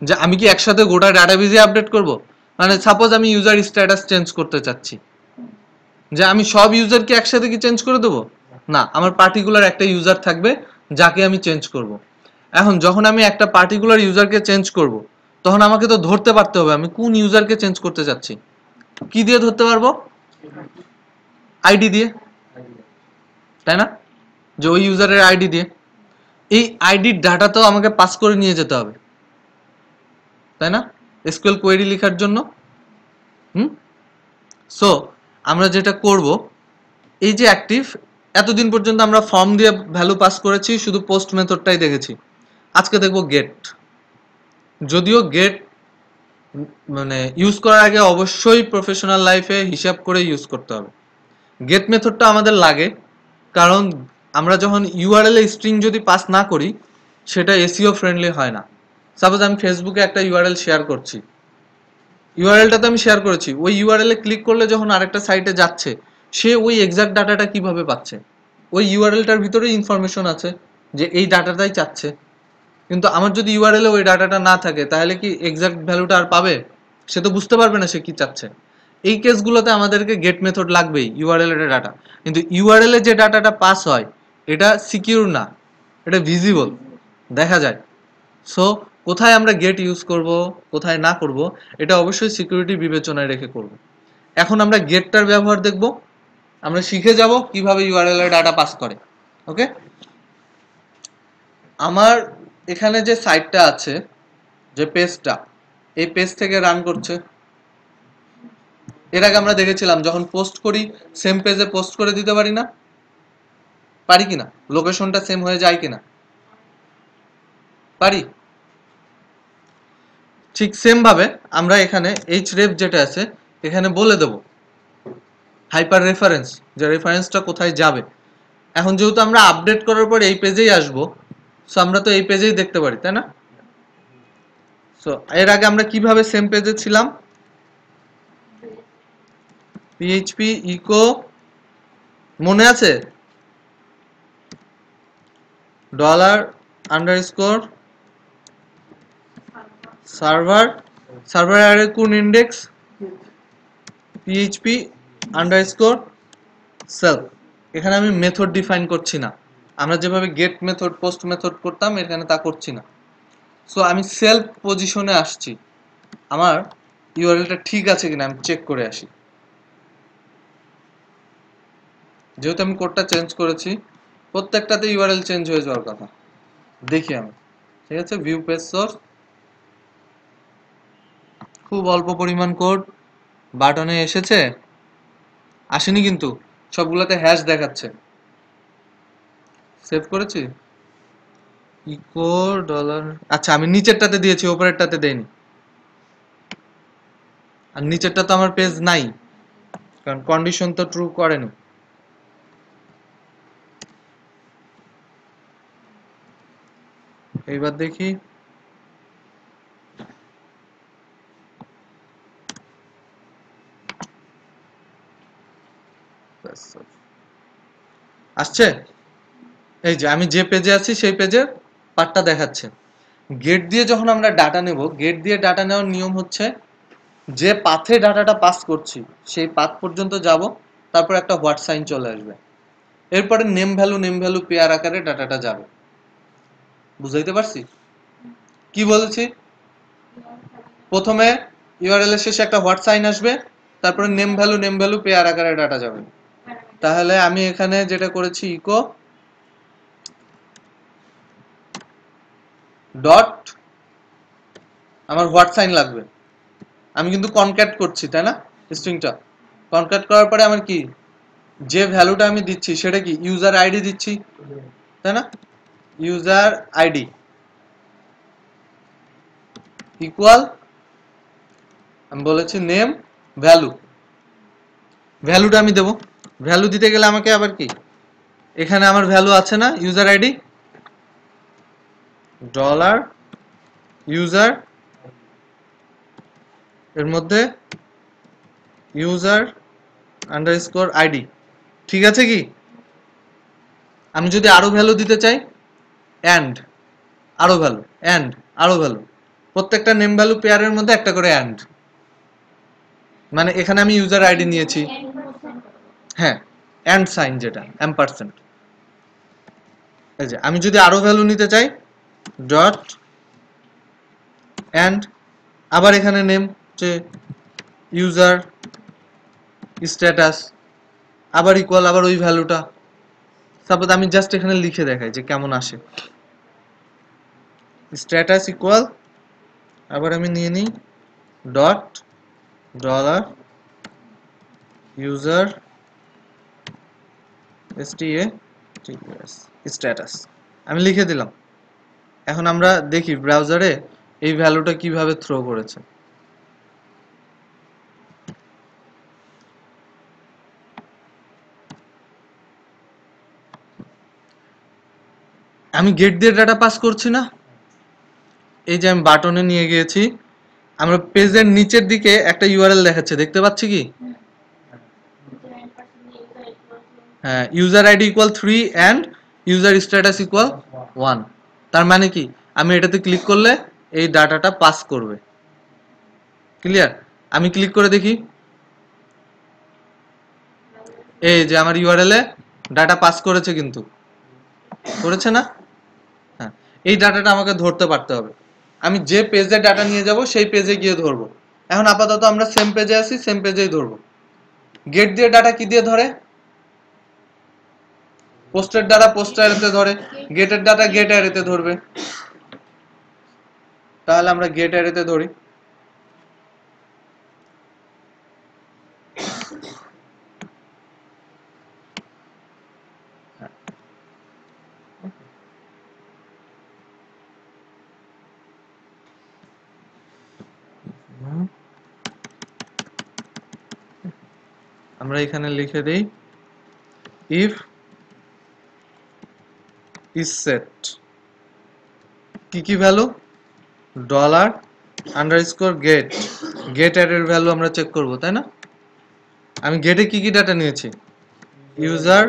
যে আমি কি একসাথে গোটা ডাটাবেজে আপডেট করব? মানে সাপোজ আমি ইউজার স্ট্যাটাস চেঞ্জ করতে চাচ্ছি, যে আমি সব ইউজারকে একসাথে কি চেঞ্জ করে দেবো? না, আমার পার্টিকুলার একটা ইউজার থাকবে যাকে আমি চেঞ্জ করব। এখন যখন আমি একটা পার্টিকুলার ইউজারকে চেঞ্জ করব, তখন আমাকে তো ধরতে পারতে হবে আমি কোন ইউজারকে চেঞ্জ করতে চাচ্ছি। কি দিয়ে ধরতে পারবো? আইডি দিয়ে, তাই না? যে ওই ইউজারের আইডি দিয়ে। এই আইডির ডাটা তো আমাকে পাস করে নিয়ে যেতে হবে, তাই না? এসকিউএল কোয়েরি লেখার জন্য। সো আমরা যেটা করব, এই যে অ্যাক্টিভ, এতদিন পর্যন্ত আমরা ফর্ম দিয়ে ভ্যালু পাস করেছি, শুধু পোস্ট মেথডটাই দেখেছি। আজকে দেখব গেট। যদিও গেট মানে ইউজ করার আগে অবশ্যই প্রফেশনাল লাইফে হিসাব করে ইউজ করতে হবে। গেট মেথডটা আমাদের লাগে কারণ আমরা যখন ইউআরএল এ স্ট্রিং যদি পাস না করি, সেটা এসইও ফ্রেন্ডলি হয় না। সাপোজ আমি ফেসবুকে একটা ইউআরএল শেয়ার করছি, ইউআরএলটা তো আমি শেয়ার করেছি, ওই ইউআরএল এ ক্লিক করলে যখন আরেকটা সাইটে যাচ্ছে, সে ওই এক্সাক্ট ডাটাটা কিভাবে পাচ্ছে? ওই ইউআরএলটার ভিতরে ইনফরমেশন আছে যে এই ডাটাটাই চাচ্ছে, কিন্তু আমার যদি ইউআরএল এ ওই ডাটাটা না থাকে, তাহলে কি এক্সাক্ট ভ্যালুটা আর পাবে? সে তো বুঝতে পারবে না সে কি চাচ্ছে। এই কেসগুলোতে আমাদেরকে গেট মেথড লাগবেই ইউআরএল এর ডাটা। কিন্তু ইউআরএল এ যে ডাটাটা পাস হয় এটা সিকিউর না, এটা ভিজিবল, দেখা যায়। সো কোথায় আমরা গেট ইউজ করব, কোথায় না করব, এটা অবশ্যই সিকিউরিটি বিবেচনায় রেখে করব। এখন আমরা গেটটার ব্যবহার দেখব, আমরা শিখে যাব কিভাবে ইউআরএল এর ডাটা পাস করে। ওকে, আমার এখানে যে সাইটটা আছে, যে পেজটা, এই পেজ থেকে রান করছে। এর আগে আমরা দেখেছিলাম যখন পোস্ট করি সেম পেজে পোস্ট করে দিতে পারি না, পারি কিনা? লোকেশনটা সেম হয়ে যায় কিনা? পারি। ঠিক সেম ভাবে আমরা এখানে href যেটা আছে এখানে বলে দেব হাইপার রেফারেন্স, যে রেফারেন্সটা কোথায় যাবে। এখন যেহেতু আমরা আপডেট করার পর এই পেজেই আসবো, সো আমরা তো এই পেজেই দেখতে পারি, তাই না? সো এর আগে আমরা কিভাবে সেম পেজে ছিলাম? পিএইচপি ইকো মনে আছে? ডলার আন্ডারস্কোর সার্ভার, সার্ভারের কোন ইন্ডেক্স? PHP underscore self. এখানে আমি মেথড ডিফাইন করছি না, আমরা যেভাবে গেট মেথড পোস্ট মেথড করতাম এখানে তা করছি না। সো আমি সেলফ পজিশনে আসছি, আমার ইউআরএলটা ঠিক আছে কিনা আমি চেক করে আসি। যেহেতু আমি কোডটা চেঞ্জ করেছি, প্রত্যেকটাতে ইউআরএল চেঞ্জ হয়ে যাওয়ার কথা। দেখি আমি, ঠিক আছে, ভিউ পেজ সোর্স, খুব অল্প পরিমাণ কোড বাটনে এসেছে, আসেনি কিন্তু সবগুলোতে হ্যাশ দেখাচ্ছে। সেভ করেছি ইকো ডলার, আচ্ছা আমি নিচেরটাতে দিয়েছি, উপরেরটাতে দেইনি। আর নিচেরটা তো আমার পেজ নাই, কারণ কন্ডিশন তো ট্রু করেনি। এইবার দেখি, আসছে। এই যে আমি যে পেজে আছি সেই পেজের পার্টটা দেখাচ্ছে। গেট দিয়ে যখন আমরা ডাটা নেব, গেট দিয়ে ডাটা নেওয়ার নিয়ম হচ্ছে যে পাথে ডাটাটা পাস করছি সেই পাথ পর্যন্ত যাব, তারপর একটা হোয়াট সাইন চলে আসবে, এরপরে নেম ভ্যালু পেয়ার আকারে ডাটাটা যাবে। বুঝাইতে পারছি কি বলেছি? প্রথমে ইউআরএল এর শেষে একটা হোয়াট সাইন আসবে, তারপরে নেম ভ্যালু পেয়ার আকারে ডাটা যাবে। তাহলে আমি এখানে যেটা করেছি, ইকো ডট, আমার হোয়াট সাইন লাগবে, আমি কিন্তু কনক্যাট করছি তাই না, স্ট্রিংটা কনক্যাট করার পরে আমার কি, যে ভ্যালুটা আমি দিচ্ছি সেটা কি ইউজার আইডি দিচ্ছি তাই না, ইউজার আইডি ইকুয়াল, আমি বলেছি নেম ভ্যালুটা আমি দেব। ভ্যালু দিতে গেলে আমাকে আবার কি, এখানে আমার ভ্যালু আছে না, ইউজার আইডি ডলার ইউজার, এর মধ্যে ইউজার আন্ডারস্কোর আইডি, ঠিক আছে কি? আমি যদি আরো ভ্যালু দিতে চাই, অ্যান্ড আরো ভ্যালু, অ্যান্ড আরো ভ্যালু, প্রত্যেকটা নেম ভ্যালু পেয়ারের মধ্যে একটা করে অ্যান্ড, মানে এখানে আমি ইউজার আইডি নিয়েছি, হ্যাঁ অ্যান্ড সাইন যেটা এম্পারসেন্ট। এই যে আমি যদি আরো ভ্যালু নিতে চাই, ডট অ্যান্ড, আবার এখানে নেম যে ইউজার স্ট্যাটাস, আবার ইকুয়াল, আবার ওই ভ্যালুটা, সাপোজ আমি জাস্ট এখানে লিখে দেখাই যে কেমন আসে, স্ট্যাটাস ইকুয়াল, আবার আমি নিয়ে নিই ডট ডলার ইউজার স্ট্যাটাস, আমি লিখে দিলাম। এখন আমরা দেখি ব্রাউজারে এই ভ্যালুটা কিভাবে থ্রো করেছে। আমি গেট দিয়ে ডাটা পাস করছি না, এই যে আমি বাটনে নিয়ে গিয়েছি, আমরা পেজের নিচের দিকে একটা ইউআরএল দেখাচ্ছে, দেখতে পাচ্ছি কি? হ্যাঁ, user ID equal 3 and user status equal 1। তার মানে কি, আমি এটাতে ক্লিক করলে এই ডাটাটা পাস করবে। ক্লিয়ার? আমি ক্লিক করে দেখি, এই যে আমার ইউআরএল এ ডাটা পাস করেছে, কিন্তু করেছে না? হ্যাঁ, এই ডাটাটা আমাকে ধরতে পারতে হবে। আমি যে পেজে ডাটা নিয়ে যাব সেই পেজে গিয়ে ধরবো। এখন আপাতত আমরা সেম পেজে আছি, সেম পেজেই ধরবো। গেট দিয়ে ডাটা কি দিয়ে ধরে? পোস্টের ডাটা পোস্ট অ্যারেতে ধরে, গেটের ডাটা গেট অ্যারেতে ধরবে। তাহলে আমরা গেট অ্যারেতে ধরি। আমরা এখানে লিখে দেই ইফ is set, কি কি value, dollar underscore get, get অ্যারের ভ্যালু আমরা চেক করব, তাই না? আমি গেটে কি কি ডাটা নিয়েছি? ইউজার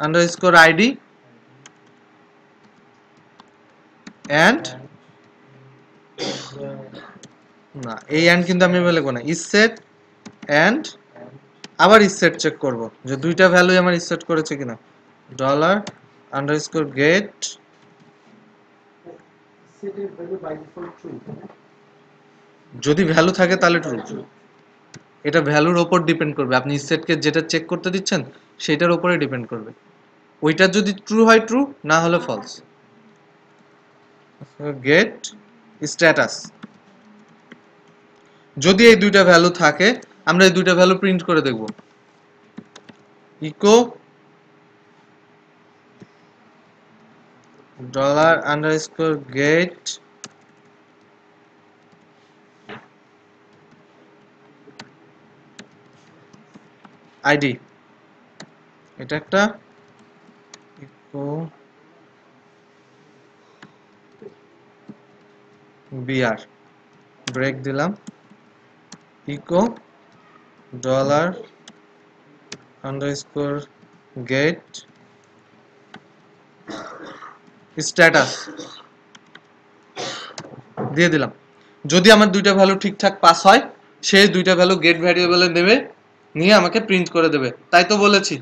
আন্ডারস্কোর আইডি অ্যান্ড, না এই অ্যান্ড কিন্তু আমি লিখবো না, ইজ সেট অ্যান্ড আবার ইজ সেট চেক করব যে দুইটা ভ্যালুই আমার ইজ সেট করেছে কিনা। ডলার আন্ডারস্কোর গেট, সেটের ভ্যালু বাই ডিফল্ট ট্রু, যদি ভ্যালু থাকে তাহলে ট্রু। এটা ভ্যালুর ওপর ডিপেন্ড করবে, আপনি ইজ সেটকে যেটা চেক করতে দিচ্ছেন সেটার উপরে ডিপেন্ড করবে। ওইটা যদি ট্রু হয় ট্রু, না হলে ফলস। গেট স্ট্যাটাস, যদি এই দুইটা ভ্যালু থাকে আমরা এই দুইটা ভ্যালু প্রিন্ট করে দেখব। Echo dollar underscore get ID, এটা একটা ইকো বিআর, ব্রেক দিলাম, echo dollar underscore get status দিয়ে দিলাম। যদি আমার দুইটা ভ্যালু ঠিকঠাক পাস হয়, সেই দুইটা ভ্যালু গেট ভ্যারিয়েবলে দেবে, নিয়ে আমাকে প্রিন্ট করে দেবে। তাই তো বলেছি,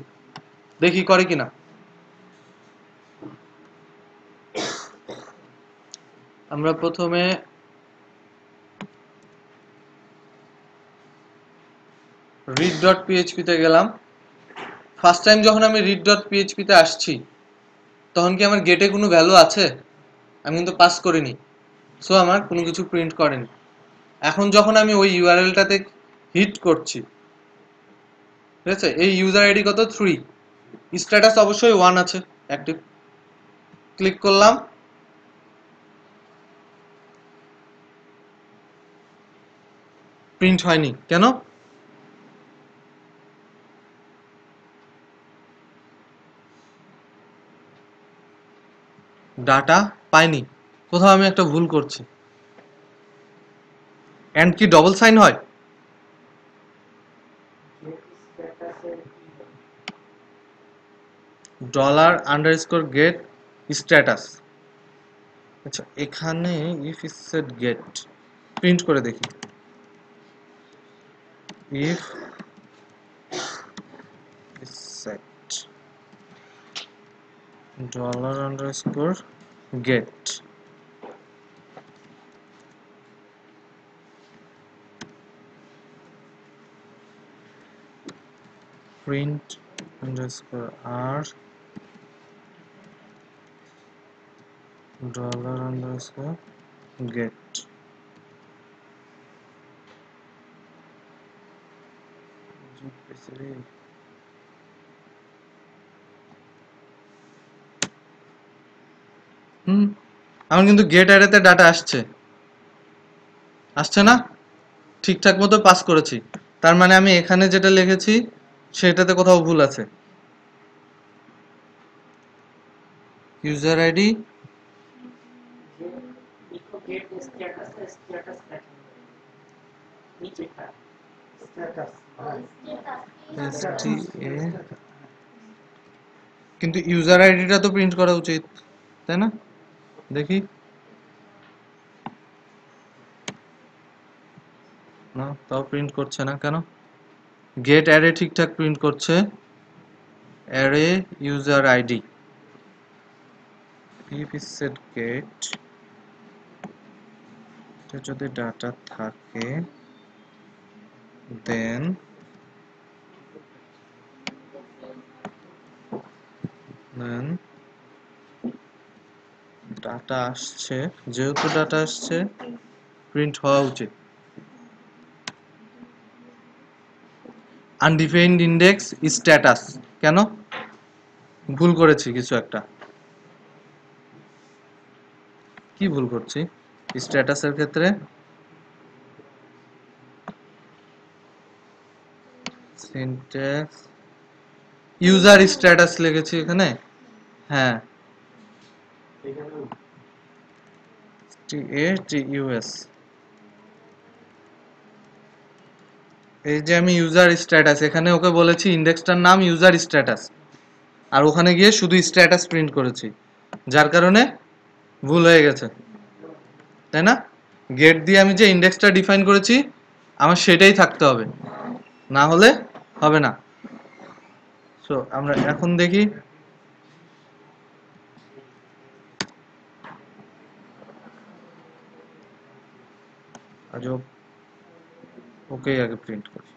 দেখি করে কিনা। আমরা প্রথমে read.php তে গেলাম। ফার্স্ট টাইম যখন আমি read.php তে আসছি তখন কি আমার গেটে কোনো ভ্যালু আছে? আমি কিন্তু পাস করিনি, সো আমার কোনো কিছু প্রিন্ট করেনি। এখন যখন আমি ওই ইউআরএলটাতে হিট করছি, ঠিক আছে, এই ইউজার আইডি কত 3, স্ট্যাটাস অবশ্যই 1 আছে অ্যাক্টিভ। ক্লিক করলাম, প্রিন্ট হয়নি কেন? ডাটা পাইনি, কোথাও আমি একটা ভুল করছি। এন্ড কি ডবল সাইন হয়? স্ট্যাটাসের ডলার আন্ডারস্কোর গেট স্ট্যাটাস। আচ্ছা, এখানে if is set get print করে দেখি। If is set dollar underscore get, print underscore r dollar underscore get. আমার কিন্তু গেট অ্যারেতে ডাটা আসছে, আসছে না? ঠিকঠাক মতো পাস করেছি, তার মানে আমি এখানে যেটা লিখেছি সেটাতে কোথাও ভুল আছে। ইউজার আইডি যে ইকো গেট স্ট্যাটাস স্ট্যাটাস লেখা নিচেটা স্ট্যাটাস STA, কিন্তু ইউজার আইডিটা তো প্রিন্ট করা উচিত, তাই না? দেখি, না তাও প্রিন্ট করছে না কেন? গেট অ্যারে ঠিকঠাক প্রিন্ট করছে, array user ID if is set get, এটা যদি ডাটা থাকে দেন ডাটা আসছে, যেহেতু ডাটা আসছে প্রিন্ট হওয়া উচিত। আনডিফাইন্ড ইন্ডেক্স স্ট্যাটাস, কেন? ভুল করেছি কিছু একটা, কি ভুল করছি স্ট্যাটাসের ক্ষেত্রে? সিনট্যাক্স ইউজার স্ট্যাটাস লিখেছি এখানে, হ্যাঁ TATUS, এই যে আমি ইউজার স্ট্যাটাস এখানে ওকে বলেছি ইন্ডেক্সটার নাম ইউজার স্ট্যাটাস, আর ওখানে গিয়ে শুধু স্ট্যাটাস প্রিন্ট করেছি, যার কারণে ভুল হয়ে গেছে, তাই না? গেট দিয়ে আমি যে ইন্ডেক্সটা ডিফাইন করেছি আমার সেটাই থাকতে হবে, না হলে হবে না। সো আমরা এখন দেখি আজব, ওকে আগে প্রিন্ট করি।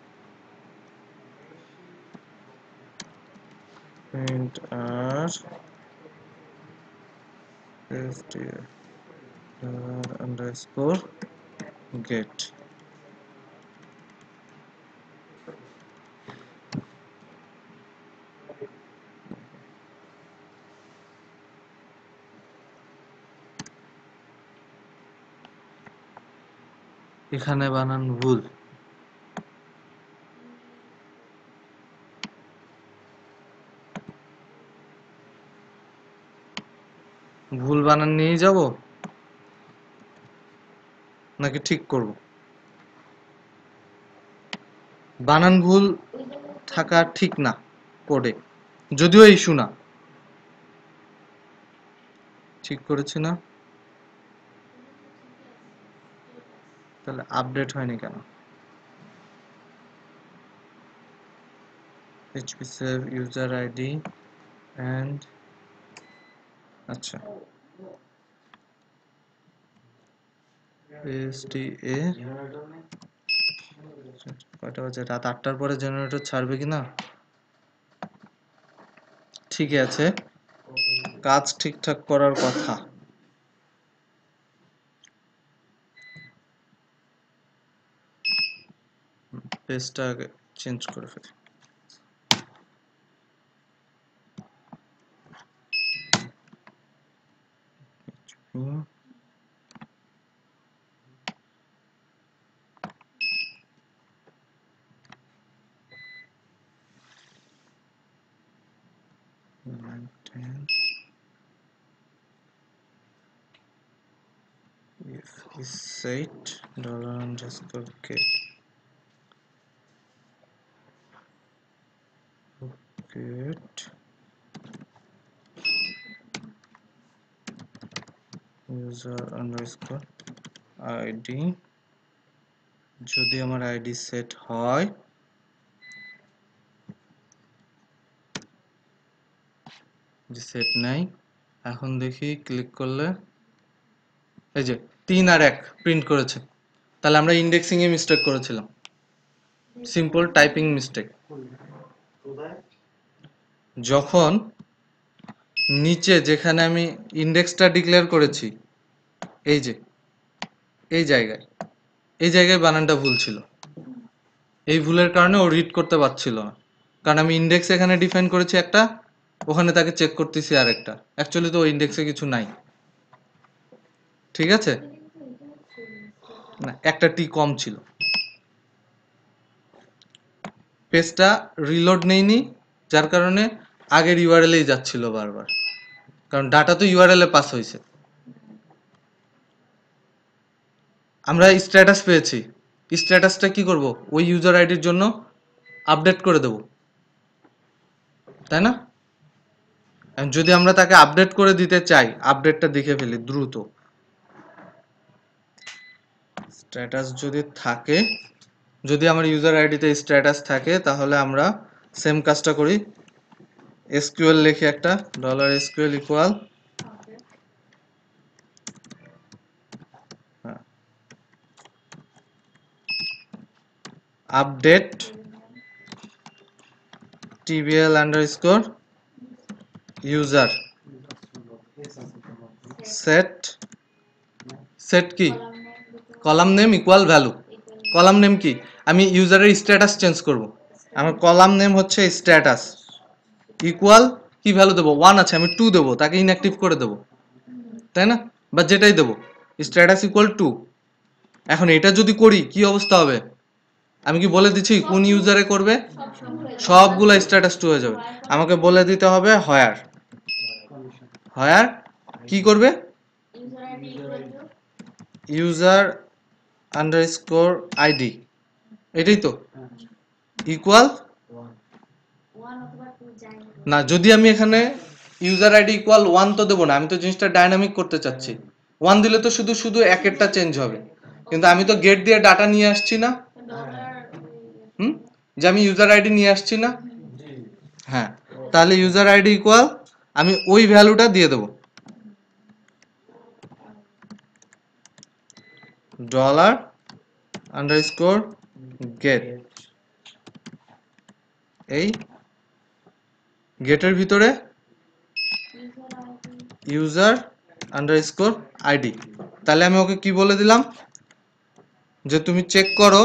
প্রিন্ট আর আন্ডারস্কোর গেট। এখানে বানান ভুল, ভুল বানান নিয়ে যাব নাকি ঠিক করব? বানান ভুল থাকা ঠিক না কোডে, যদিও ইস্যু না। ঠিক করেছি না? তাহলে আপডেট হয়নি কেন? hp save user id and আচ্ছা sta কয়টা বাজে? রাত 8টার পরে জেনারেটর ছাড়বে কিনা? ঠিক আছে, কাজ ঠিকঠাক করার কথা। পেজটা আগে চেঞ্জ করে ফেলি। If is set $_k get user underscore id, যদি আমার আইডি সেট হয়, যে সেট নাই, এখন দেখি ক্লিক করলে এই যে 3 আর 1 প্রিন্ট করেছে, তাহলে আমরা ইন্ডেক্সিং এ মিস্টেক করেছিলাম, সিম্পল টাইপিং মিস্টেক। যখন নিচে যেখানে আমি ইন্ডেক্সটা ডিক্লেয়ার করেছি, এই যে এই জায়গায় বানানটা ভুল ছিল, এই ভুলের কারণে ও রিড করতে পারছিল না, কারণ আমি ইন্ডেক্স এখানে ডিফাইন করেছি একটা, ওখানে তাকে চেক করতেছি আরেকটা, অ্যাকচুয়ালি তো ওই ইন্ডেক্সে কিছু নাই, ঠিক আছে? না, একটা টি কম ছিল। পেজটা রিলোড নেইনি, যার কারণে আগের ইউআরএলেই যাচ্ছিল বারবার, কারণ ডাটা তো ইউআরএল এ পাস হয়েছে। আমরা স্ট্যাটাস পেয়েছি, স্ট্যাটাসটা কি করব? ওই ইউজার আইডির জন্য আপডেট করে দেব, তাই না? যদি আমরা তাকে আপডেট করে দিতে চাই, আপডেটটা দেখে ফেলি দ্রুত। স্ট্যাটাস যদি থাকে, যদি আমার ইউজার আইডিতে স্ট্যাটাস থাকে, তাহলে আমরা সেম কাজটা করি, এসকিউএল লিখে একটা $SQL equal update tbl underscore user set কি column name equal value. Column name কি? আমি ইউজারের স্ট্যাটাস চেঞ্জ করব, আমার কলাম নেম হচ্ছে স্ট্যাটাস ইকুয়াল কি ভ্যালু দেবো? 1 আছে, আমি 2 দেবো, তাকে ইনঅ্যাক্টিভ করে দেবো, তাই না? বা যেটাই দেবো, স্ট্যাটাস ইকুয়াল 2। এখন এটা যদি করি কি অবস্থা হবে? আমি কি বলে দিচ্ছি কোন ইউজারে করবে? সবগুলা স্ট্যাটাস 2 হয়ে যাবে। আমাকে বলে দিতে হবে হোয়ার কি করবে? ইউজার আন্ডারস্কোর আইডি এটাই তো ইকুয়াল না, যদি আমি এখানে ইউজার আইডি ইকুয়াল 1 তো দেবো না, আমি তো জিনিসটা ডাইনামিক করতে চাচ্ছি। 1 দিলে তো শুধু শুধু একেরটা চেঞ্জ হবে, কিন্তু আমি তো গেট দিয়ে ডাটা নিয়ে আসছি না, যে আমি ইউজার আইডি নিয়ে আসছি না। হ্যাঁ, তাহলে ইউজার আইডি ইকুয়াল আমি ওই ভ্যালুটা দিয়ে দেবো, ডলার আন্ডারস্কোর গেট। এই গেটের ভিতরে ইউজার আন্ডারস্কোর আইডি। তাহলে আমি ওকে কি বলে দিলাম, যে তুমি চেক করো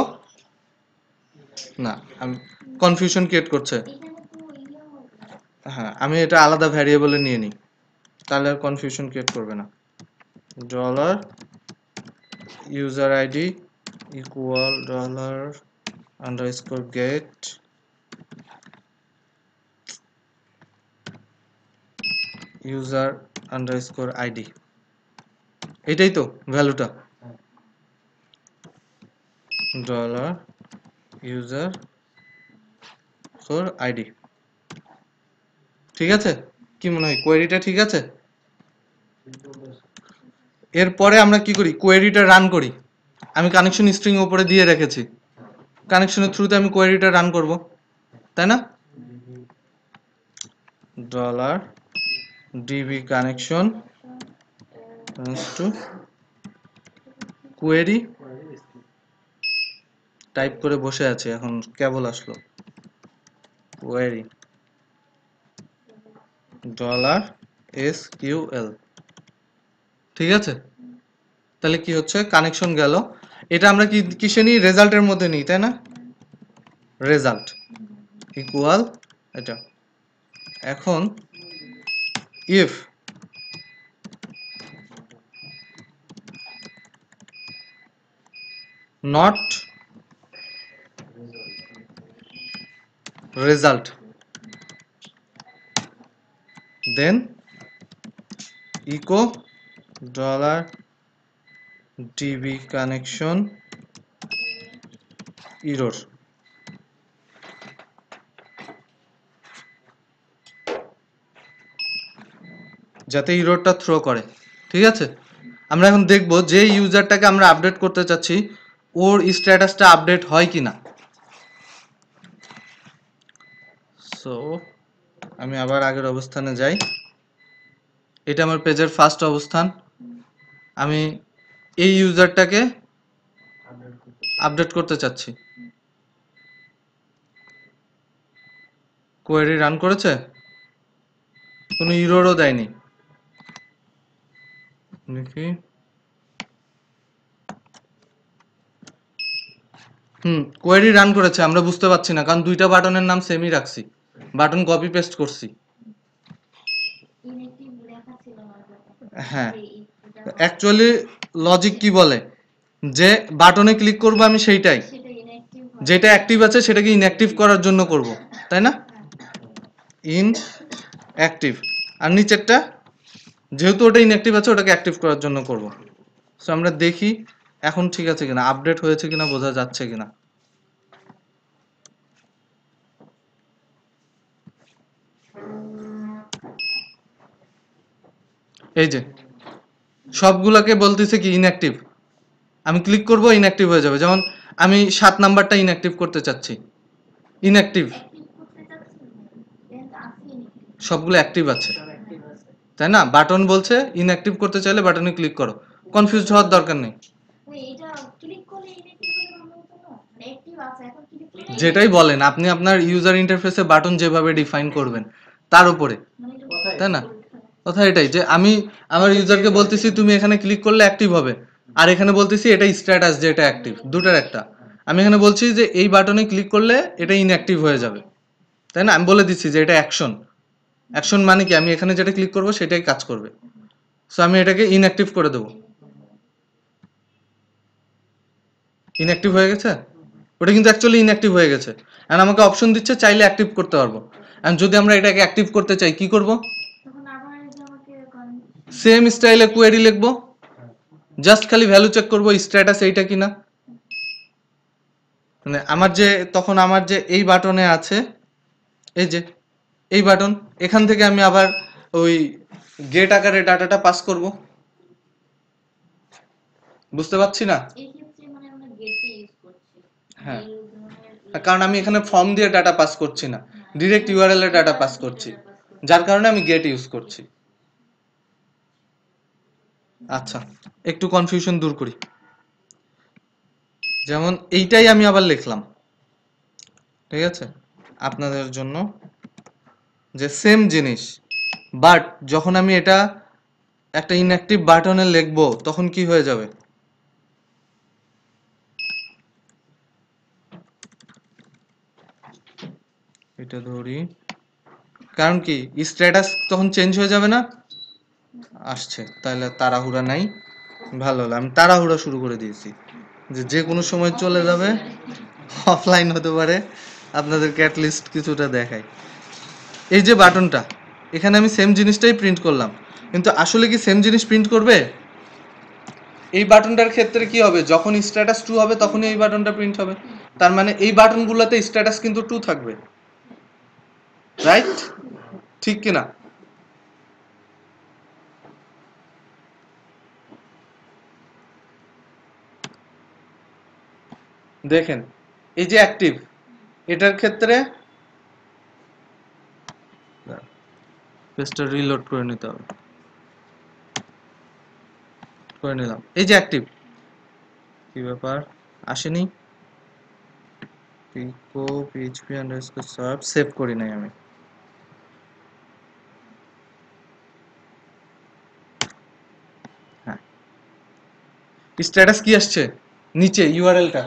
না, আমি কনফিউশন ক্রিয়েট করছে। হ্যাঁ, আমি এটা আলাদা ভ্যারিয়েবলে নিয়ে নিই, তাহলে আর কনফিউশন ক্রিয়েট করবে না। Dollar user ID equal dollar underscore get user underscore ID. এটাই তো ভ্যালুটা, ডলার ইউজার আইডি। ঠিক আছে, কি মনে হয় কোয়েরিটা ঠিক আছে? এরপরে আমরা কি করি, কোয়েরিটা রান করি। আমি কানেকশন স্ট্রিং উপরে দিয়ে রেখেছি, কানেকশনের থ্রুতে আমি কোয়েরিটা রান করব, তাই না? Dollar DB connection to query type করে বসে আছে, এখন কেবল আসলো কোয়েরি ডলার এসকিউএল। ঠিক আছে, তাহলে কি হচ্ছে, কানেকশন গেল। এটা আমরা কি কিসে নিই, রেজাল্টের মধ্যে নিই, তাই না? রেজাল্ট ইকুয়াল এটা। এখন if not result then echo dollar DB connection error. যাতে ইররটা থ্রো করে। ঠিক আছে, আমরা এখন দেখব যে ইউজারটাকে আমরা আপডেট করতে চাচ্ছি ওর স্ট্যাটাসটা আপডেট হয় কিনা। সো আমি আবার আগের অবস্থানে যাই, এটা আমার পেজের ফার্স্ট অবস্থান। আমি এই ইউজারটাকে আপডেট করতে চাচ্ছি। কোয়েরি রান করেছে, কোনো ইররও দেয়নি। দেখি, কোয়েরি রান করেছে, আমরা বুঝতে পারছি না, কারণ দুইটা বাটনের নাম সেমই রাখছি, বাটন কপি পেস্ট করছি। হ্যাঁ, অ্যাকচুয়ালি লজিক কি বলে, যে বাটনে ক্লিক করব আমি সেইটাই, যেটা অ্যাক্টিভ আছে সেটাকে ইনঅ্যাক্টিভ করার জন্য করব, তাই না? ইনঅ্যাক্টিভ, আর নিচেরটা যেহেতু ওটা ইনঅ্যাক্টিভ আছে ওটাকে অ্যাক্টিভ করার জন্য করব। সো আমরা দেখি এখন ঠিক আছে কিনা, আপডেট হয়েছে কিনা, বোঝা যাচ্ছে কিনা। এই যে সবগুলোকে বলতেছে কি ইনঅ্যাক্টিভ, আমি ক্লিক করব ইনঅ্যাক্টিভ হয়ে যাবে। যেমন আমি 7 নাম্বারটা ইনঅ্যাক্টিভ করতে চাচ্ছি, ইনঅ্যাক্টিভ, সবগুলো অ্যাক্টিভ আছে, তাই না? বাটন বলছে ইনঅ্যাক্টিভ করতে চাইলে বাটনে ক্লিক করো, কনফিউজ হওয়ার দরকার নেই। যেটাই বলেন আপনি আপনার ইউজার ইন্টারফেসে বাটন যেভাবে ডিফাইন করবেন তার উপরে, তাই না? কথা এটাই যে আমি আমার ইউজারকে বলতেছি তুমি এখানে ক্লিক করলে অ্যাক্টিভ হবে, আর এখানে বলতেছি এটা স্ট্যাটাস যে এটা অ্যাক্টিভ, দুটার একটা। আমি এখানে বলছি যে এই বাটনে ক্লিক করলে এটা ইনঅ্যাক্টিভ হয়ে যাবে, তাই না? আমি বলে দিচ্ছি যে এটা অ্যাকশন, অ্যাকশন মানে কি, আমি এখানে যেটা ক্লিক করব সেটাই কাজ করবে। সো আমি এটাকে ইনঅ্যাক্টিভ করে দেবো। ইনঅ্যাক্টিভ হয়ে গেছে, ওটা কিন্তু অ্যাকচুয়ালি ইনঅ্যাক্টিভ হয়ে গেছে। এন্ড আমাকে অপশন দিচ্ছে চাইলে অ্যাক্টিভ করতে পারবো। এন্ড যদি আমরা এটাকে অ্যাক্টিভ করতে চাই কি করব, সেম স্টাইলে কোয়েরি লিখবো, জাস্ট খালি ভ্যালু চেক করব স্ট্যাটাস এইটা কিনা। মানে তখন আমার যে এই বাটনে আছে, এই যে এই বাটন, এখান থেকে আমি আবার ওই গেট আকারে ডাটাটা পাস করব। বুঝতে পারছি না? এই ক্ষেত্রে মানে আমরা গেটে ইউজ করছি হ্যাঁ, এই ধরনের কারণ আমি এখানে ফর্ম দিয়ে ডাটা পাস করছি না, ডিরেক্ট ইউআরএল এ ডাটা পাস করছি, যার কারণে আমি গেট ইউজ করছি। আচ্ছা, একটু কনফিউশন দূর করি। যেমন এইটাই আমি আবার লিখলাম, ঠিক আছে, আপনাদের জন্য, যে সেম জিনিস, বাট যখন আমি এটা একটা ইনঅ্যাক্টিভ বাটনে লিখবো তখন কি হয়ে যাবে? এটা ধরি, কারণ কি স্ট্যাটাস তখন চেঞ্জ হয়ে যাবে না? আসছে, তাহলে তাড়াহুড়া নাই, ভালো হলো, আমি তাড়াহুড়া শুরু করে দিয়েছি, যে কোনো সময় চলে যাবে, অফলাইন হতে পারে, আপনাদেরকে অ্যাটলিস্ট কিছুটা দেখাই। এই যে বাটনটা, এখানে আমি সেম জিনিসটাই প্রিন্ট করলাম, কিন্তু আসলে কি সেম জিনিস প্রিন্ট করবে? এই বাটনটার ক্ষেত্রে কি হবে, যখন স্ট্যাটাস 2 হবে তখনই এই বাটনটা প্রিন্ট হবে, তার মানে এই বাটনগুলোতে স্ট্যাটাস কিন্তু 2 থাকবে, রাইট? ঠিক কিনা? দেখেন, এই যে অ্যাক্টিভ, এটার ক্ষেত্রে পেজটা রিলোড করে নিতে হবে, করে নিলাম, এই যে অ্যাক্টিভ, কি ব্যাপার আসেনি? পিকো পিএইচপি আন্ডারস্কোর সার্ভ সেভ করি নাই আমি, হ্যাঁ, স্ট্যাটাস কি আসছে নিচে, ইউআরএলটা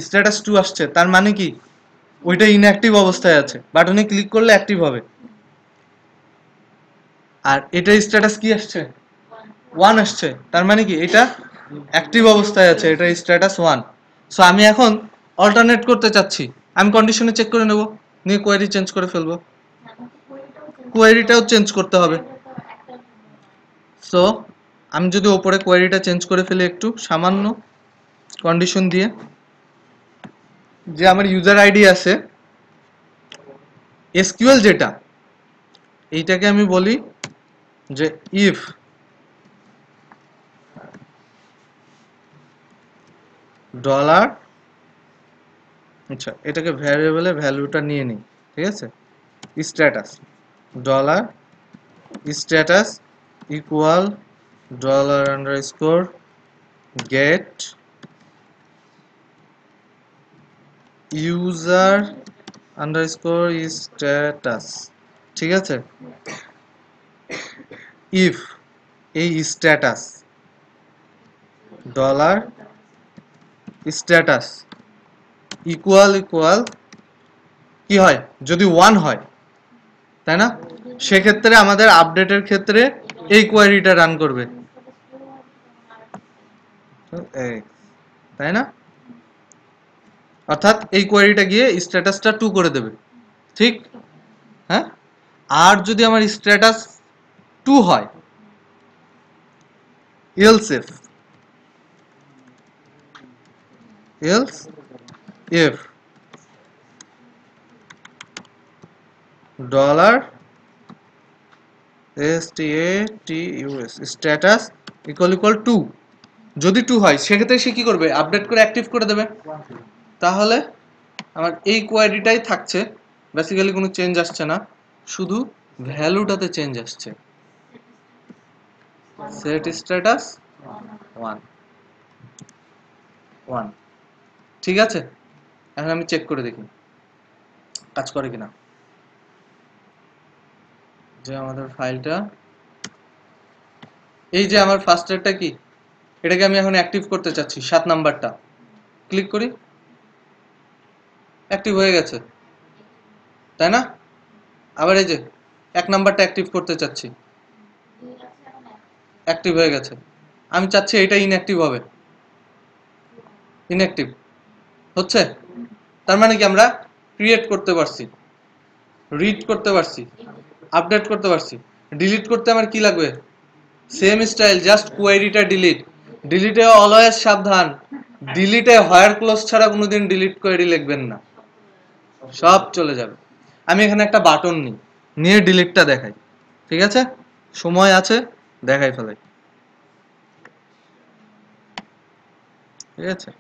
স্ট্যাটাস 2 আসছে, তার মানে কি ওইটা ইনঅ্যাক্টিভ অবস্থায় আছে, বাটনে ক্লিক করলে অ্যাক্টিভ হবে। আর এটা স্ট্যাটাস কি আসছে, 1 আসছে, তার মানে কি এটা অ্যাক্টিভ অবস্থায় আছে, এটা স্ট্যাটাস 1। সো আমি এখন অল্টারনেট করতে চাচ্ছি, আমি কন্ডিশনে চেক করে নেব, নিয়ে কোয়েরি চেঞ্জ করে ফেলবো, কোয়েরিটাও চেঞ্জ করতে হবে। সো আমি যদি ওপরে কোয়েরিটা চেঞ্জ করে ফেলি একটু সামান্য কন্ডিশন দিয়ে, যে আমার ইউজার আইডি আছে এসকিউএল যেটা, এইটাকে আমি বলি যে ইফ ডলার, আচ্ছা এটাকে ভ্যারিয়েবলে ভ্যালুটা নিয়ে নিই, ঠিক আছে, status dollar status equal dollar underscore get user underscore status, ঠিক আছে, ইফ এই স্ট্যাটাস ডলার স্ট্যাটাস ইকুয়াল কি হয়, যদি 1 হয়, তাই না, সেক্ষেত্রে আমাদের আপডেটের ক্ষেত্রে এই কোয়েরিটা রান করবে, তাই না, অর্থাৎ এই কোয়েরিটা গিয়ে স্ট্যাটাসটা 2 করে দেবে, ঠিক, হ্যাঁ। আর যদি আমার স্ট্যাটাস 2 হয়, else if dollar status status equal 2, যদি 2 হয় সেক্ষেত্রে সে কি করবে, আপডেট করে অ্যাক্টিভ করে দেবে, তাহলে আমার এই কোয়েরিটাই থাকছে, বেসিক্যালি কোনো চেঞ্জ আসছে না, শুধু ভ্যালুটাতে চেঞ্জ আসছে, সেট স্ট্যাটাস 1, ঠিক আছে। এখন আমি চেক করে দেখি কাজ করে কিনা, যে আমাদের ফাইলটা, এই যে আমার ফার্স্টেরটা কি, এটাকে আমি এখন অ্যাক্টিভ করতে চাচ্ছি, 7 নাম্বারটা ক্লিক করি, অ্যাক্টিভ হয়ে গেছে, তাই না। আবার এই যে 1 নাম্বারটা অ্যাক্টিভ করতে চাচ্ছি, অ্যাক্টিভ হয়ে গেছে, আমি চাচ্ছি এটা ইনঅ্যাক্টিভ হবে, ইনঅ্যাক্টিভ হচ্ছে, তার মানে কি আমরা ক্রিয়েট করতে পারছি, রিড করতে পারছি, আপডেট করতে পারছি, ডিলিট করতে আমার কি লাগবে, সেম স্টাইল, জাস্ট কোয়েরিটা ডিলিটে অলওয়েজ সাবধান, ডিলিটে হোয়ার ক্লোজ ছাড়া কোনোদিন ডিলিট কোয়েরি লিখবেন না, সব চলে যাবে। আমি এখানে একটা বাটন নিই, নিয়ে ডিলিটটা দেখাই, ঠিক আছে? সময় আছে, দেখাই ফেলাই, ঠিক আছে?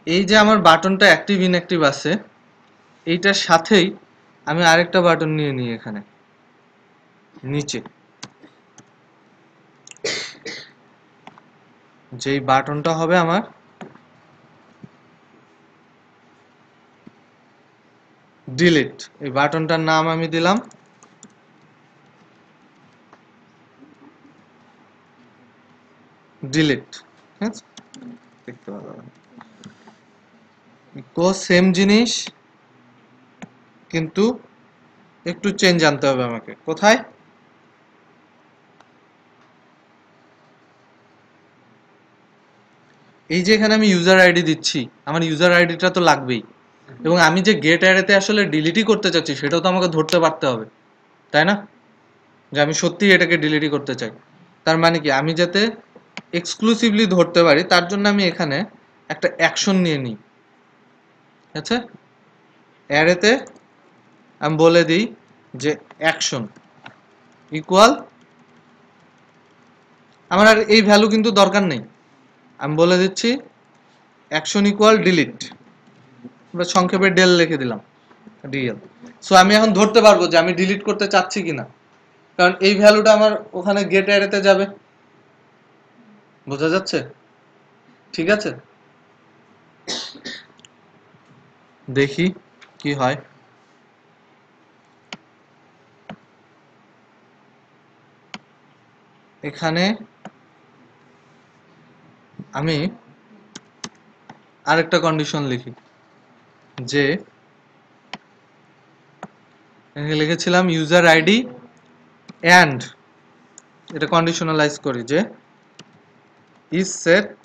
এই যে আমার বাটনটা অ্যাক্টিভ ইনঅ্যাক্টিভ আছে, এইটার সাথেই আমি আরেকটা বাটন নিয়ে নিই এখানে নিচে, যেই বাটনটা হবে আমার ডিলিট। এই বাটনটার নাম আমি দিলাম ডিলিট, ঠিক আছে? দেখতে পাবেন ইকো সেম জিনিস, কিন্তু একটু চেঞ্জ আনতে হবে আমাকে। কোথায়? এই যে এখানে আমি ইউজার আইডি দিচ্ছি, আমার ইউজার আইডিটা তো লাগবেই, এবং আমি যে গেট অ্যারেতে আসলে ডিলিটই করতে চাচ্ছি সেটাও তো আমাকে ধরতে পারতে হবে, তাই না? যে আমি সত্যিই এটাকে ডিলিটই করতে চাই। তার মানে কি, আমি যাতে এক্সক্লুসিভলি ধরতে পারি তার জন্য আমি এখানে একটা অ্যাকশন নিয়ে নিই, ঠিক আছে? অ্যারেতে আমি বলে দিই যে অ্যাকশন ইকুয়াল, আমার আর এই ভ্যালু কিন্তু দরকার নেই, আমি বলে দিচ্ছি অ্যাকশন ইকুয়াল ডিলিট, আমরা সংক্ষেপে ডেল লিখে দিলাম, ডিএল। সো আমি এখন ধরতে পারবো যে আমি ডিলিট করতে চাচ্ছি কিনা, কারণ এই ভ্যালুটা আমার ওখানে গেট অ্যারেতে যাবে। বোঝা যাচ্ছে? ঠিক আছে, দেখি কি হয়। এখানে আমি আরেকটা কন্ডিশন লিখি, যে এখানে লিখেছিলাম ইউজার আইডি অ্যান্ড, এটা কন্ডিশনালাইজ করি যে is set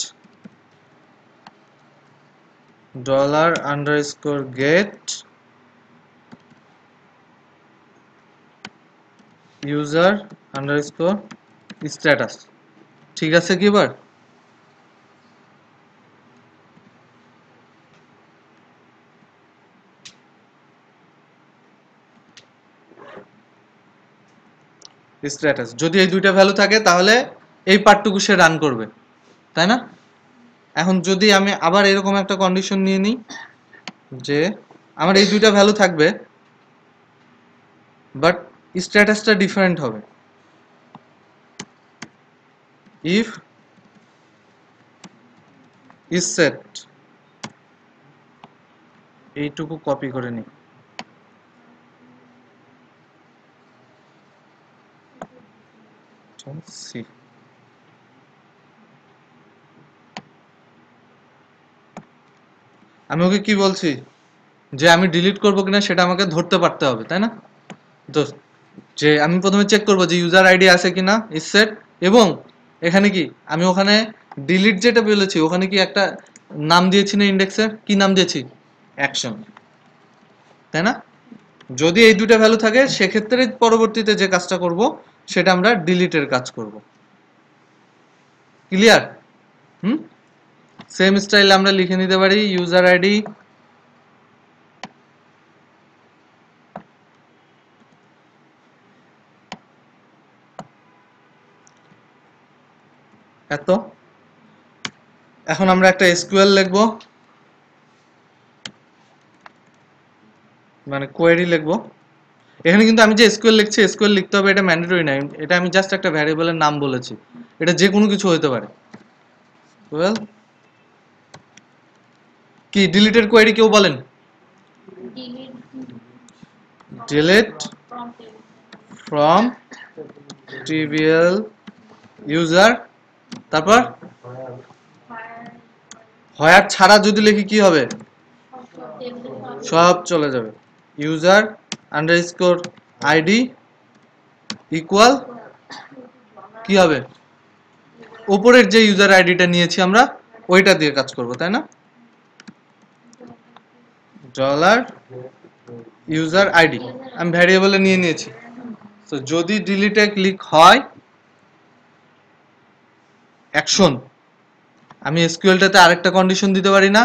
$_get user underscore status। ঠিক আছে কি এবার? স্ট্যাটাস যদি এই দুইটা ভ্যালু থাকে তাহলে এই পার্টটুকু সে রান করবে, তাই না? এখন যদি আমি আবার এরকম একটা কন্ডিশন নিয়ে নিই যে আমার এই দুইটা ভ্যালু থাকবে বাট স্ট্যাটাসটা ডিফারেন্ট হবে, ইফ ইজ সেট, এইটুকু কপি করে নিই, সি। আমি ওকে কি বলছি, যে আমি ডিলিট করবো কিনা সেটা আমাকে ধরতে পারতে হবে, তাই না? তো যে আমি প্রথমে চেক করবো যে ইউজার আইডি আছে কিনা ইজ সেট, এবং এখানে কি আমি ওখানে ডিলিট যেটা বলেছি ওখানে কি একটা নাম দিয়েছি না ইন্ডেক্সের, কি নাম দিয়েছি? অ্যাকশন, তাই না? যদি এই দুটো ভ্যালু থাকে সেক্ষেত্রে পরবর্তীতে যে কাজটা করব সেটা আমরা ডিলিটের কাজ করব। ক্লিয়ার? সেম স্টাইলে আমরা লিখে নিতে পারি ইউজার আইডি এত। এখন আমরা একটা এসকিউএল লিখবো, মানে কোয়েরি লিখবো। এখানে কিন্তু আমি যে এসকিউএল লিখছি, এসকিউএল লিখতে হবে এটা ম্যান্ডেটরি না, এটা আমি জাস্ট একটা ভ্যারিয়েবলের নাম বলেছি, এটা যে কোনো কিছু হতে পারে। ওয়েল, কি ডিলিটের কোয়েরি কেউ বলেন? ডিলিট ফ্রম ট্রিভিয়াল ইউজার, তারপর হোয়ার ছাড়া যদি লিখি কি হবে? সব চলে যাবে। ইউজার আন্ডারস্কোর আইডি ইকুয়াল কি হবে? উপরের যে ইউজার আইডিটা নিয়েছি আমরা ওইটা দিয়ে কাজ করব, তাই না? ডলার ইউজার আইডি আমি ভ্যারিয়েবলে নিয়ে নিয়েছি। তো যদি ডিলিটে ক্লিক হয় অ্যাকশন, আমি এসকিউএলটাতে আরেকটা কন্ডিশন দিতে পারি না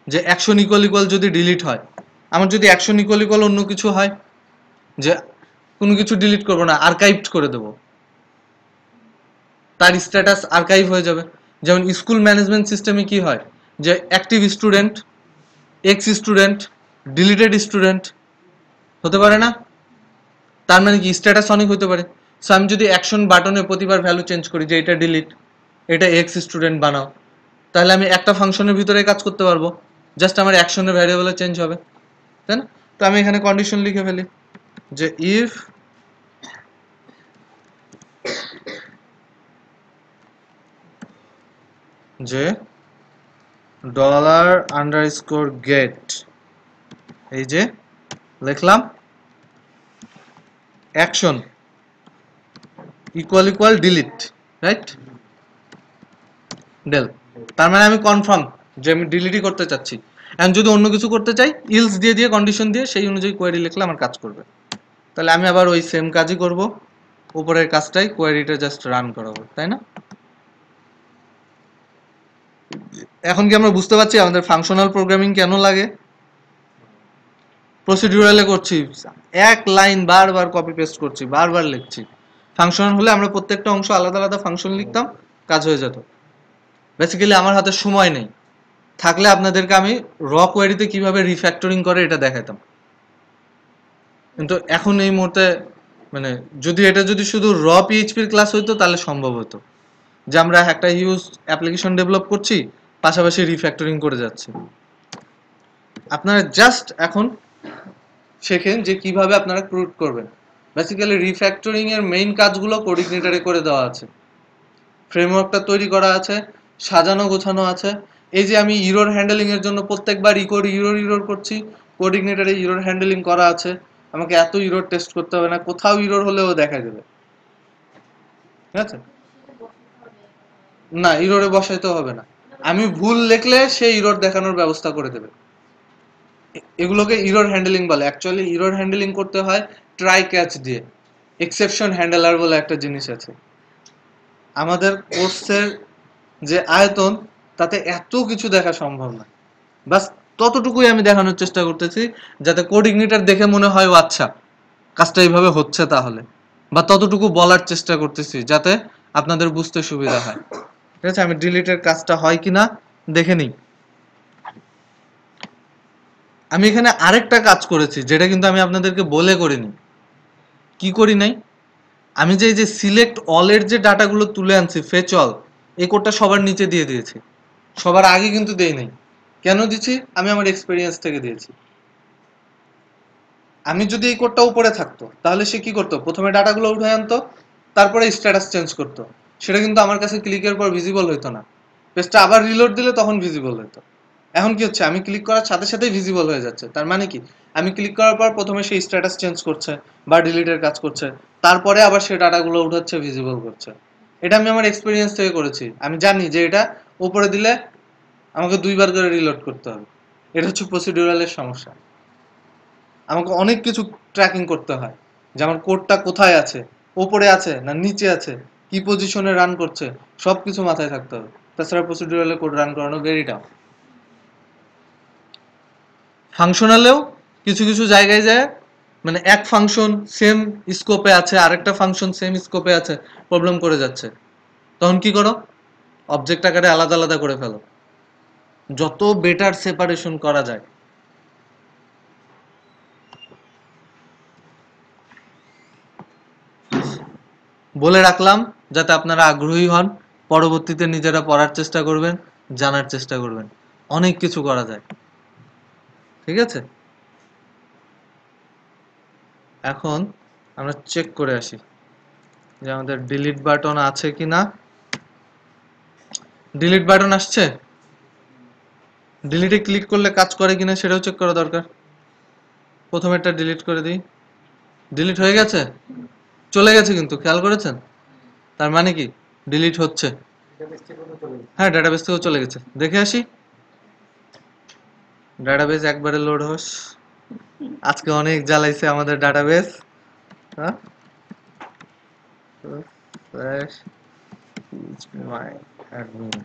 যে অ্যাকশন ইকুয়াল ইকুয়াল যদি ডিলিট হয়, আমার যদি অ্যাকশন ইকুয়াল ইকুয়াল অন্য কিছু হয়, যে কোনো কিছু ডিলিট করবো না, আর্কাইভড করে দেবো, তার স্ট্যাটাস আর্কাইভ হয়ে যাবে। যেমন স্কুল ম্যানেজমেন্ট সিস্টেমে কি হয়, যে active student, ex student, deleted student হতে পারে না? তার মানে কি স্ট্যাটাস অনেক হতে পারে। সো আমি যদি অ্যাকশন বাটনে প্রতিবার ভ্যালু চেঞ্জ করি যে এটা ডিলিট, এটা এক্স স্টুডেন্ট বানাও, তাহলে আমি একটা ফাংশনের ভিতরে কাজ করতে পারবো, জাস্ট আমার অ্যাকশনের ভ্যারিয়েবলে চেঞ্জ হবে, তাই না? তো আমি এখানে কন্ডিশন লিখে ফেলি যে ইফ যে ডলার আন্ডারস্কোর গেট, এই যে লিখলাম action equal equal delete, right, del, তার মানে আমি কনফার্ম যে আমি ডিলিটই করতে চাচ্ছি। এখন যদি অন্য কিছু করতে চাই, ইলস দিয়ে দিয়ে কন্ডিশন দিয়ে সেই অনুযায়ী কোয়েরি লিখলে আমার কাজ করবে। তাহলে আমি আবার ওই সেম কাজই করব, উপরের কাজটাই কোয়েরিটা জাস্ট রান করাবো, তাই না? এখন কি আমরা বুঝতে পারছি আমাদের ফাংশনাল প্রোগ্রামিং কেন লাগে? প্রসিডিউরালে করছি, এক লাইন বারবার কপি পেস্ট করছি, বারবার লিখছি। ফাংশনাল হলে আমরা প্রত্যেকটা অংশ আলাদা আলাদা ফাংশন লিখতাম, কাজ হয়ে যেত। বেসিক্যালি আমার হাতে সময় নেই, থাকলে আপনাদেরকে আমি র কোয়েরিতে কিভাবে রিফ্যাক্টরিং করে এটা দেখাতাম। কিন্তু এখন এই মুহূর্তে মানে যদি এটা যদি শুধু র পিএইচপির ক্লাস হইতো তাহলে সম্ভব হতো, যে আমরা একটা হিউজ অ্যাপ্লিকেশন ডেভেলপ করছি, পাশাপাশি রিফ্যাক্টরিং করে যাচ্ছি। আপনারা জাস্ট এখন শেখেন যে কিভাবে আপনারা ক্রুড করবেন। বেসিক্যালি রিফ্যাক্টরিং এর মেইন কাজগুলো কোঅর্ডিনেটরে করে দেওয়া আছে, ফ্রেমওয়ার্কটা তৈরি করা আছে, সাজানো গোছানো আছে। এই যে আমি ইরর হ্যান্ডেলিং এর জন্য প্রত্যেকবার ইরর করছি, কোঅর্ডিনেটরে ইরর হ্যান্ডেলিং করা আছে, আমাকে এত ইরর টেস্ট করতে হবে না, কোথাও ইরর হলেও দেখা যাবে, ঠিক আছে? না, ইররে বসাইতে হবে না, আমি ভুল লিখলে সে ইরর দেখানোর ব্যবস্থা করে দেবে। এগুলোকে ইরর হ্যান্ডেলিং বলে। অ্যাকচুয়ালি ইরর হ্যান্ডেলিং করতে হয় ট্রাই ক্যাচ দিয়ে, এক্সেপশন হ্যান্ডেলার বলে একটা জিনিস আছে। আমাদের কোর্সের যে আয়তন, তাতে এত কিছু দেখা সম্ভব না, বাস ততটুকুই আমি দেখানোর চেষ্টা করতেছি, যাতে কোঅর্ডিনেটর দেখে মনে হয় ও আচ্ছা কাজটা এইভাবে হচ্ছে তাহলে, বা ততটুকু বলার চেষ্টা করতেছি যাতে আপনাদের বুঝতে সুবিধা হয়, ঠিক আছে? আমি ডিলিটের কাজটা হয় কিনা দেখে নিই। আমি এখানে আরেকটা কাজ করেছি যেটা কিন্তু আমি আপনাদেরকে বলে করিনি। কি করি নাই? আমি যে এই যে সিলেক্ট অলের যে ডাটাগুলো তুলে আনছি, ফেচ অল, এই কোডটা সবার নিচে দিয়ে দিয়েছি, সবার আগে কিন্তু দেই নাই। কেন দিচ্ছি? আমি আমার এক্সপেরিয়েন্স থেকে দিয়েছি। আমি যদি এই কোডটা উপরে থাকতো তাহলে সে কি করতো, প্রথমে ডাটাগুলো উঠে আনতো, তারপরে স্ট্যাটাস চেঞ্জ করতো, সেটা কিন্তু আমার কাছে ক্লিকের পর ভিজিবল হইতো না। পেজটা আবার রিলোড দিলে তখন ভিজিবল হতো। এখন কি হচ্ছে, আমি ক্লিক করার সাথে সাথেই ভিজিবল হয়ে যাচ্ছে। তার মানে কি, আমি ক্লিক করার পর প্রথমে সে স্ট্যাটাস চেঞ্জ করছে বা ডিলিটের কাজ করছে, তারপরে আবার সে ডাটাগুলো উঠাচ্ছে, ভিজিবল করছে। এটা আমি আমার এক্সপিরিয়েন্স থেকে করেছি। আমি জানি যে এটা উপরে দিলে আমাকে দুইবার করে রিলোড করতে হবে। এটা হচ্ছে প্রসিডিউরালের সমস্যা। আমাকে অনেক কিছু ট্র্যাকিং করতে হয়, যে আমার কোডটা কোথায় আছে, উপরে আছে না নিচে আছে, কি পজিশনে রান করছে, সবকিছু মাথায় থাকতে হবে। তাছাড়া প্রসিডিউরালে কোড রান করানো ভেরি টাফ। ফাংশনালেও কিছু কিছু জায়গায় যায়, মানে এক ফাংশন সেম স্কোপে আছে, আরেকটা ফাংশন সেম স্কোপে আছে, প্রবলেম করে যাচ্ছে। তখন কি করো, অবজেক্ট আকারে আলাদা আলাদা করে ফেলো, যত বেটার সেপারেশন করা যায়। বলে রাখলাম যাতে আপনারা আগ্রহী হন, পরবর্তীতে নিজেরা পড়ার চেষ্টা করবেন, জানার চেষ্টা করবেন, অনেক কিছু করা যায়, ঠিক আছে? এখন আমরা চেক করে আসি যে আমাদের ডিলিট বাটন আছে কিনা। ডিলিট বাটন আসছে, ডিলিটে ক্লিক করলে কাজ করে কিনা সেটাও চেক করা দরকার। প্রথমেরটা ডিলিট করে দিই, ডিলিট হয়ে গেছে, চলে গেছে, কিন্তু খেয়াল করেছেন? তার মানে কি ডিলিট হচ্ছে। হ্যাঁ, ডাটাবেস থেকেও চলে গেছে, দেখে আসি। ডাটাবেস একবারে লোড হোস, আজকে অনেক জ্বালাইছে আমাদের ডাটাবেস। হ্যাঁ, my admin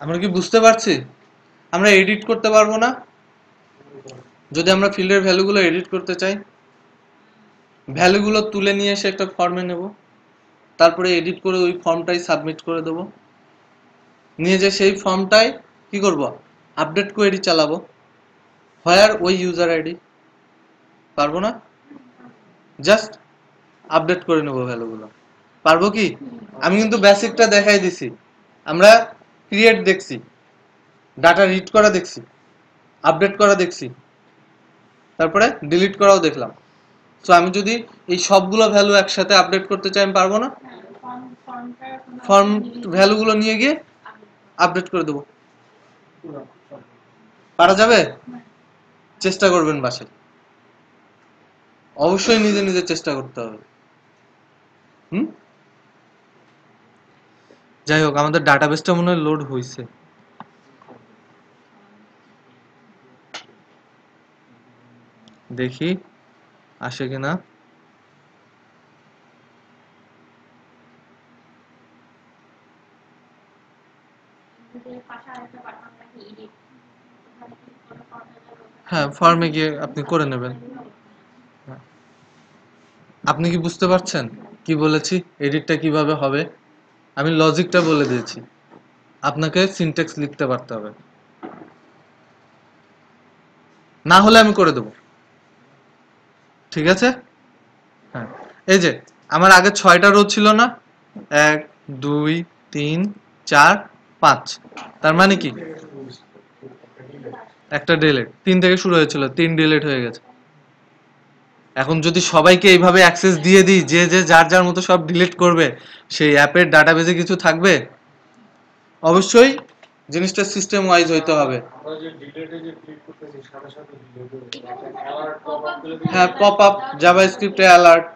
আমরা কি বুঝতে পারছি? আমরা এডিট করতে পারবো না যদি আমরা ফিল্ডের ভ্যালুগুলো এডিট করতে চাই? ভ্যালুগুলো তুলে নিয়ে এসে একটা ফর্মে নেব, তারপরে এডিট করে ওই ফর্মটাই সাবমিট করে দেব, নিয়ে যে সেই ফর্মটাই কি করব, আপডেট কোয়েরি চালাবো, হোয়ার ওই ইউজার আইডি। পারবো না? জাস্ট আপডেট করে নেব ভ্যালুগুলো। পারবো কি? আমি কিন্তু বেসিকটা দেখাই দিছি। আমরা ক্রিয়েট দেখছি, ডাটা রিড করা দেখছি, আপডেট করা দেখছি, তারপরে ডিলিট করাও দেখলাম। সো আমি যদি এই সবগুলো ভ্যালু একসাথে আপডেট করতে চাই, আমি পারবো না? ফর্ম ভ্যালুগুলো নিয়ে গিয়ে আপডেট করে দেবো। পারা যাবে? চেষ্টা করবেন বাসায়, অবশ্যই নিজে নিজে চেষ্টা করতে হবে। যাই হোক, আমাদের ডাটাবেসটা মনে হয় লোড হয়েছে। দেখি আসে কিনা। হ্যাঁ, ফর্মে গিয়ে আপনি করে নেবেন। আপনি কি বুঝতে পারছেন কি বলেছি, এডিটটা কিভাবে হবে? আমি লজিকটা বলে দিয়েছি, আপনাকে সিনট্যাক্স লিখতে পারতে হবে, না হলে আমি করে দেব। ঠিক আছে? হ্যাঁ, এই যে আমার আগে 6টা রো ছিল না, 1 2 3 4 5, তার মানে কি একটা ডিলিট, 3 থেকে শুরু হয়েছিল, 3 ডিলিট হয়ে গেছে। এখন যদি সবাইকে এইভাবে অ্যাক্সেস দিয়ে দিই, যে যে যার যার মতো সব ডিলিট করবে, সেই অ্যাপের ডাটাবেজে কিছু থাকবে? অবশ্যই জিনিসটা সিস্টেম ওয়াইজ হইতে হবে। হ্যাঁ, পপ আপ, জাভাস্ক্রিপ্টে অ্যালার্ট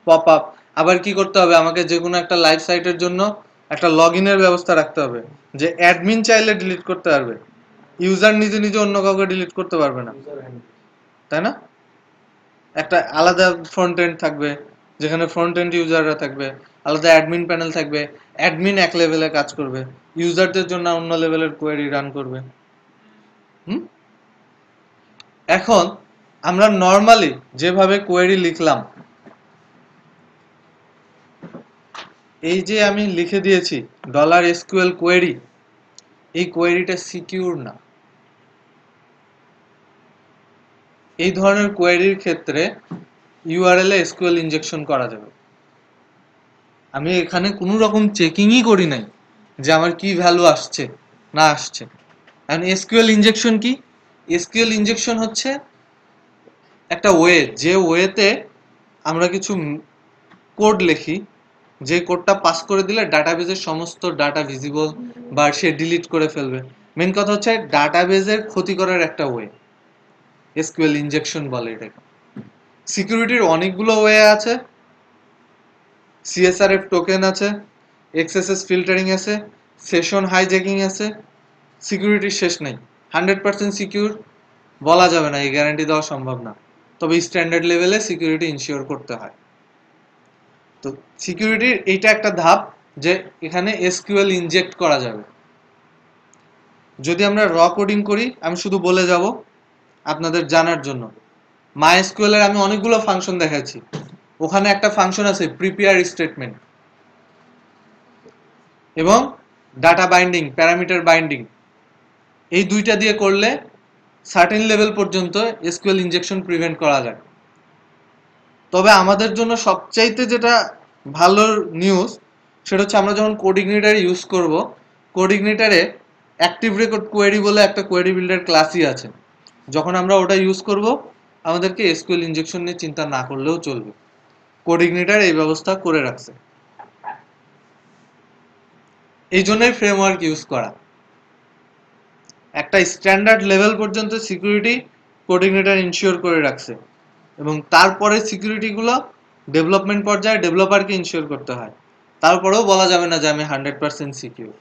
পপ আপ। আবার কি করতে হবে, আমাকে যে কোনো একটা লাইভ সাইটের জন্য একটা লগইনের ব্যবস্থা রাখতে হবে, যে অ্যাডমিন চাইলে ডিলিট করতে পারবে, ইউজার নিজে নিজে অন্য কাউকে ডিলিট করতে পারবে না, তাই না? একটা আলাদা ফ্রন্ট এন্ড থাকবে, যেখানে ফ্রন্ট এন্ড ইউজাররা থাকবে, আলাদা অ্যাডমিন প্যানেল থাকবে, অ্যাডমিন এক লেভেলে কাজ করবে, ইউজারদের জন্য অন্য লেভেলের কোয়েরি রান করবে। এখন আমরা নর্মালি যেভাবে কোয়েরি লিখলাম, এই যে আমি লিখে দিয়েছি $SQL কোয়েরি, এই কোয়েরিটা সিকিউর না। এই ধরনের কোয়েরির ক্ষেত্রে ইউআরএল এ এসকিউএল ইনজেকশন করা যাবে। আমি এখানে কোনো রকম চেকিংই করি নাই যে আমার কি ভ্যালু আসছে না আসছে। এখন এসকিউএল ইনজেকশন কি? এসকিউএল ইনজেকশন হচ্ছে একটা ওয়ে, যে ওয়েতে আমরা কিছু কোড লিখি, যে কোডটা পাস করে দিলে ডাটাবেজের সমস্ত ডাটা ভিজিবল বা সে ডিলিট করে ফেলবে। মেন কথা হচ্ছে ডাটাবেজের ক্ষতি করার একটা ওয়ে, এসকিউএল ইনজেকশন বলে এটাকে। সিকিউরিটির অনেকগুলো ওয়ে আছে, সিএসআরএফ টোকেন আছে, এক্সএসএস ফিল্টারিং আছে, সেশন হাইজ্যাকিং আছে, সিকিউরিটির শেষ নেই। 100% সিকিউর বলা যাবে না, এই গ্যারান্টি দেওয়া সম্ভব না, তবে স্ট্যান্ডার্ড লেভেলে সিকিউরিটি ইনশিওর করতে হয়। তো সিকিউরিটির এইটা একটা ধাপ, যে এখানে এসকিউএল ইনজেক্ট করা যাবে। যদি আমরা র কোডিং করি, আমি শুধু বলে যাব আপনাদের জানার জন্য, মাইএসকিউএল এর আমি অনেকগুলো ফাংশন দেখাচ্ছি, ওখানে একটা ফাংশন আছে প্রিপেয়ার স্টেটমেন্ট, এবং ডাটা বাইন্ডিং, প্যারামিটার বাইন্ডিং, এই দুইটা দিয়ে করলে সার্টেন লেভেল পর্যন্ত এসকিউএল ইনজেকশন প্রিভেন্ট করা যায়। তবে আমাদের জন্য সবচাইতে যেটা ভালো নিউজ, সেটা হচ্ছে আমরা যখন কোড ইগনিটর ইউজ করব, কোড ইগনিটরে অ্যাক্টিভ রেকর্ড কোয়েরি বলে একটা কোয়েরি বিল্ডার ক্লাসই আছে। যখন আমরা ওটা ইউজ করব, আমাদেরকে এসকিউএল ইনজেকশন নিয়ে চিন্তা না করলেও চলবে, কোড ইগনিটর এই ব্যবস্থা করে রাখছে। এই জন্যই ফ্রেমওয়ার্ক ইউজ করা, একটা স্ট্যান্ডার্ড লেভেল পর্যন্ত সিকিউরিটি কোড ইগনিটর ইনশিওর করে রাখছে, এবং তারপরে সিকিউরিটিগুলো ডেভেলপমেন্ট পর্যায়ে ডেভেলপারকে ইনশিওর করতে হয়। তারপরেও বলা যাবে না যে আমি 100% সিকিউর,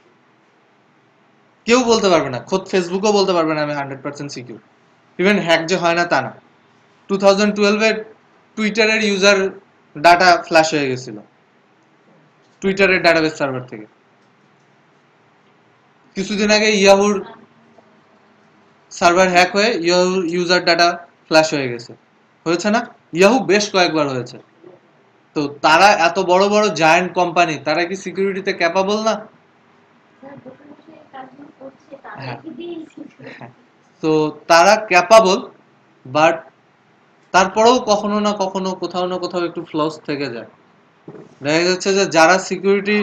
কেউ বলতে পারবে না, খোদ ফেসবুকও বলতে পারবে না আমি 100% সিকিউর। ইভেন হ্যাক যে হয় না তা না। 2012-এ টুইটারের ইউজার ডাটা ফ্ল্যাশ হয়ে গেছিল টুইটারের ডাটাবেস সার্ভার থেকে। কিছুদিন আগে ইয়াহুর সার্ভার হ্যাক হয়ে ইয়াহু ইউজার ডাটা ফ্ল্যাশ হয়ে গেছে, হয়েছে না? ইয়াহু বেশ কয়েকবার হয়েছে। তো তারা এত বড় বড় জায়ান্ট কোম্পানি, তারা কি সিকিউরিটিতে ক্যাপাবল না? স্যার বসে বসে কাজগুলো করছে হ্যাঁ। তাদেরকে দিয়েছি। তো তারা ক্যাপাবল, বাট তারপরেও কখনো না কখনো কোথাও না কোথাও একটু ফ্লস থেকে যায়। দেখা যাচ্ছে যে যারা সিকিউরিটি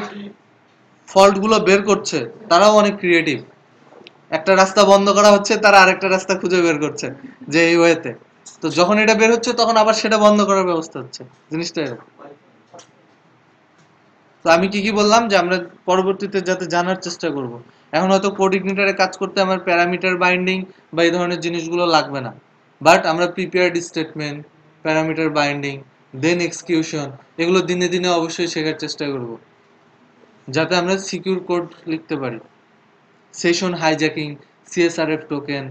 ফল্ট গুলো বের করছে তারাও অনেক ক্রিয়েটিভ। একটা রাস্তা বন্ধ করা হচ্ছে, তারা আরেকটা রাস্তা খুঁজে বের করছে যে এই ওয়েতে, তো যখন এটা বের হচ্ছে তখন আবার সেটা বন্ধ করার ব্যবস্থা হচ্ছে। জিনিসটা এরকম। তো আমি কি কি বললাম যে আমরা পরবর্তীতে যাতে জানার চেষ্টা করব। এখন হয়তো কোড ইগনিটরে কাজ করতে আমার প্যারামিটার বাইন্ডিং বা এই ধরনের জিনিসগুলো লাগবে না, বাট আমরা প্রিপেয়ার্ড স্টেটমেন্ট, প্যারামিটার বাইন্ডিং, দেন এক্সিকিউশন, এগুলো দিনে দিনে অবশ্যই শেখার চেষ্টা করব, যাতে আমরা সিকিউর কোড লিখতে পারি। সেশন হাইজ্যাকিং, সিএসআরএফ টোকেন,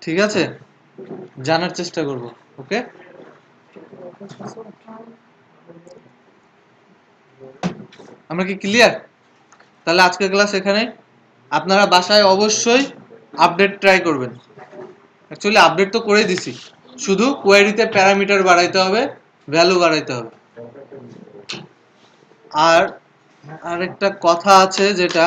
ঠিক আছে, জানার চেষ্টা করব। ওকে, আমরা কি ক্লিয়ার? তাহলে আজকের ক্লাস এখানে। আপনারা বাসায় অবশ্যই আপডেট ট্রাই করবেন। অ্যাকচুয়ালি আপডেট তো করেই দিছি, শুধু কোয়েরিতে প্যারামিটার বাড়াইতে হবে, ভ্যালু বাড়াইতে হবে। আর আরেকটা কথা আছে যেটা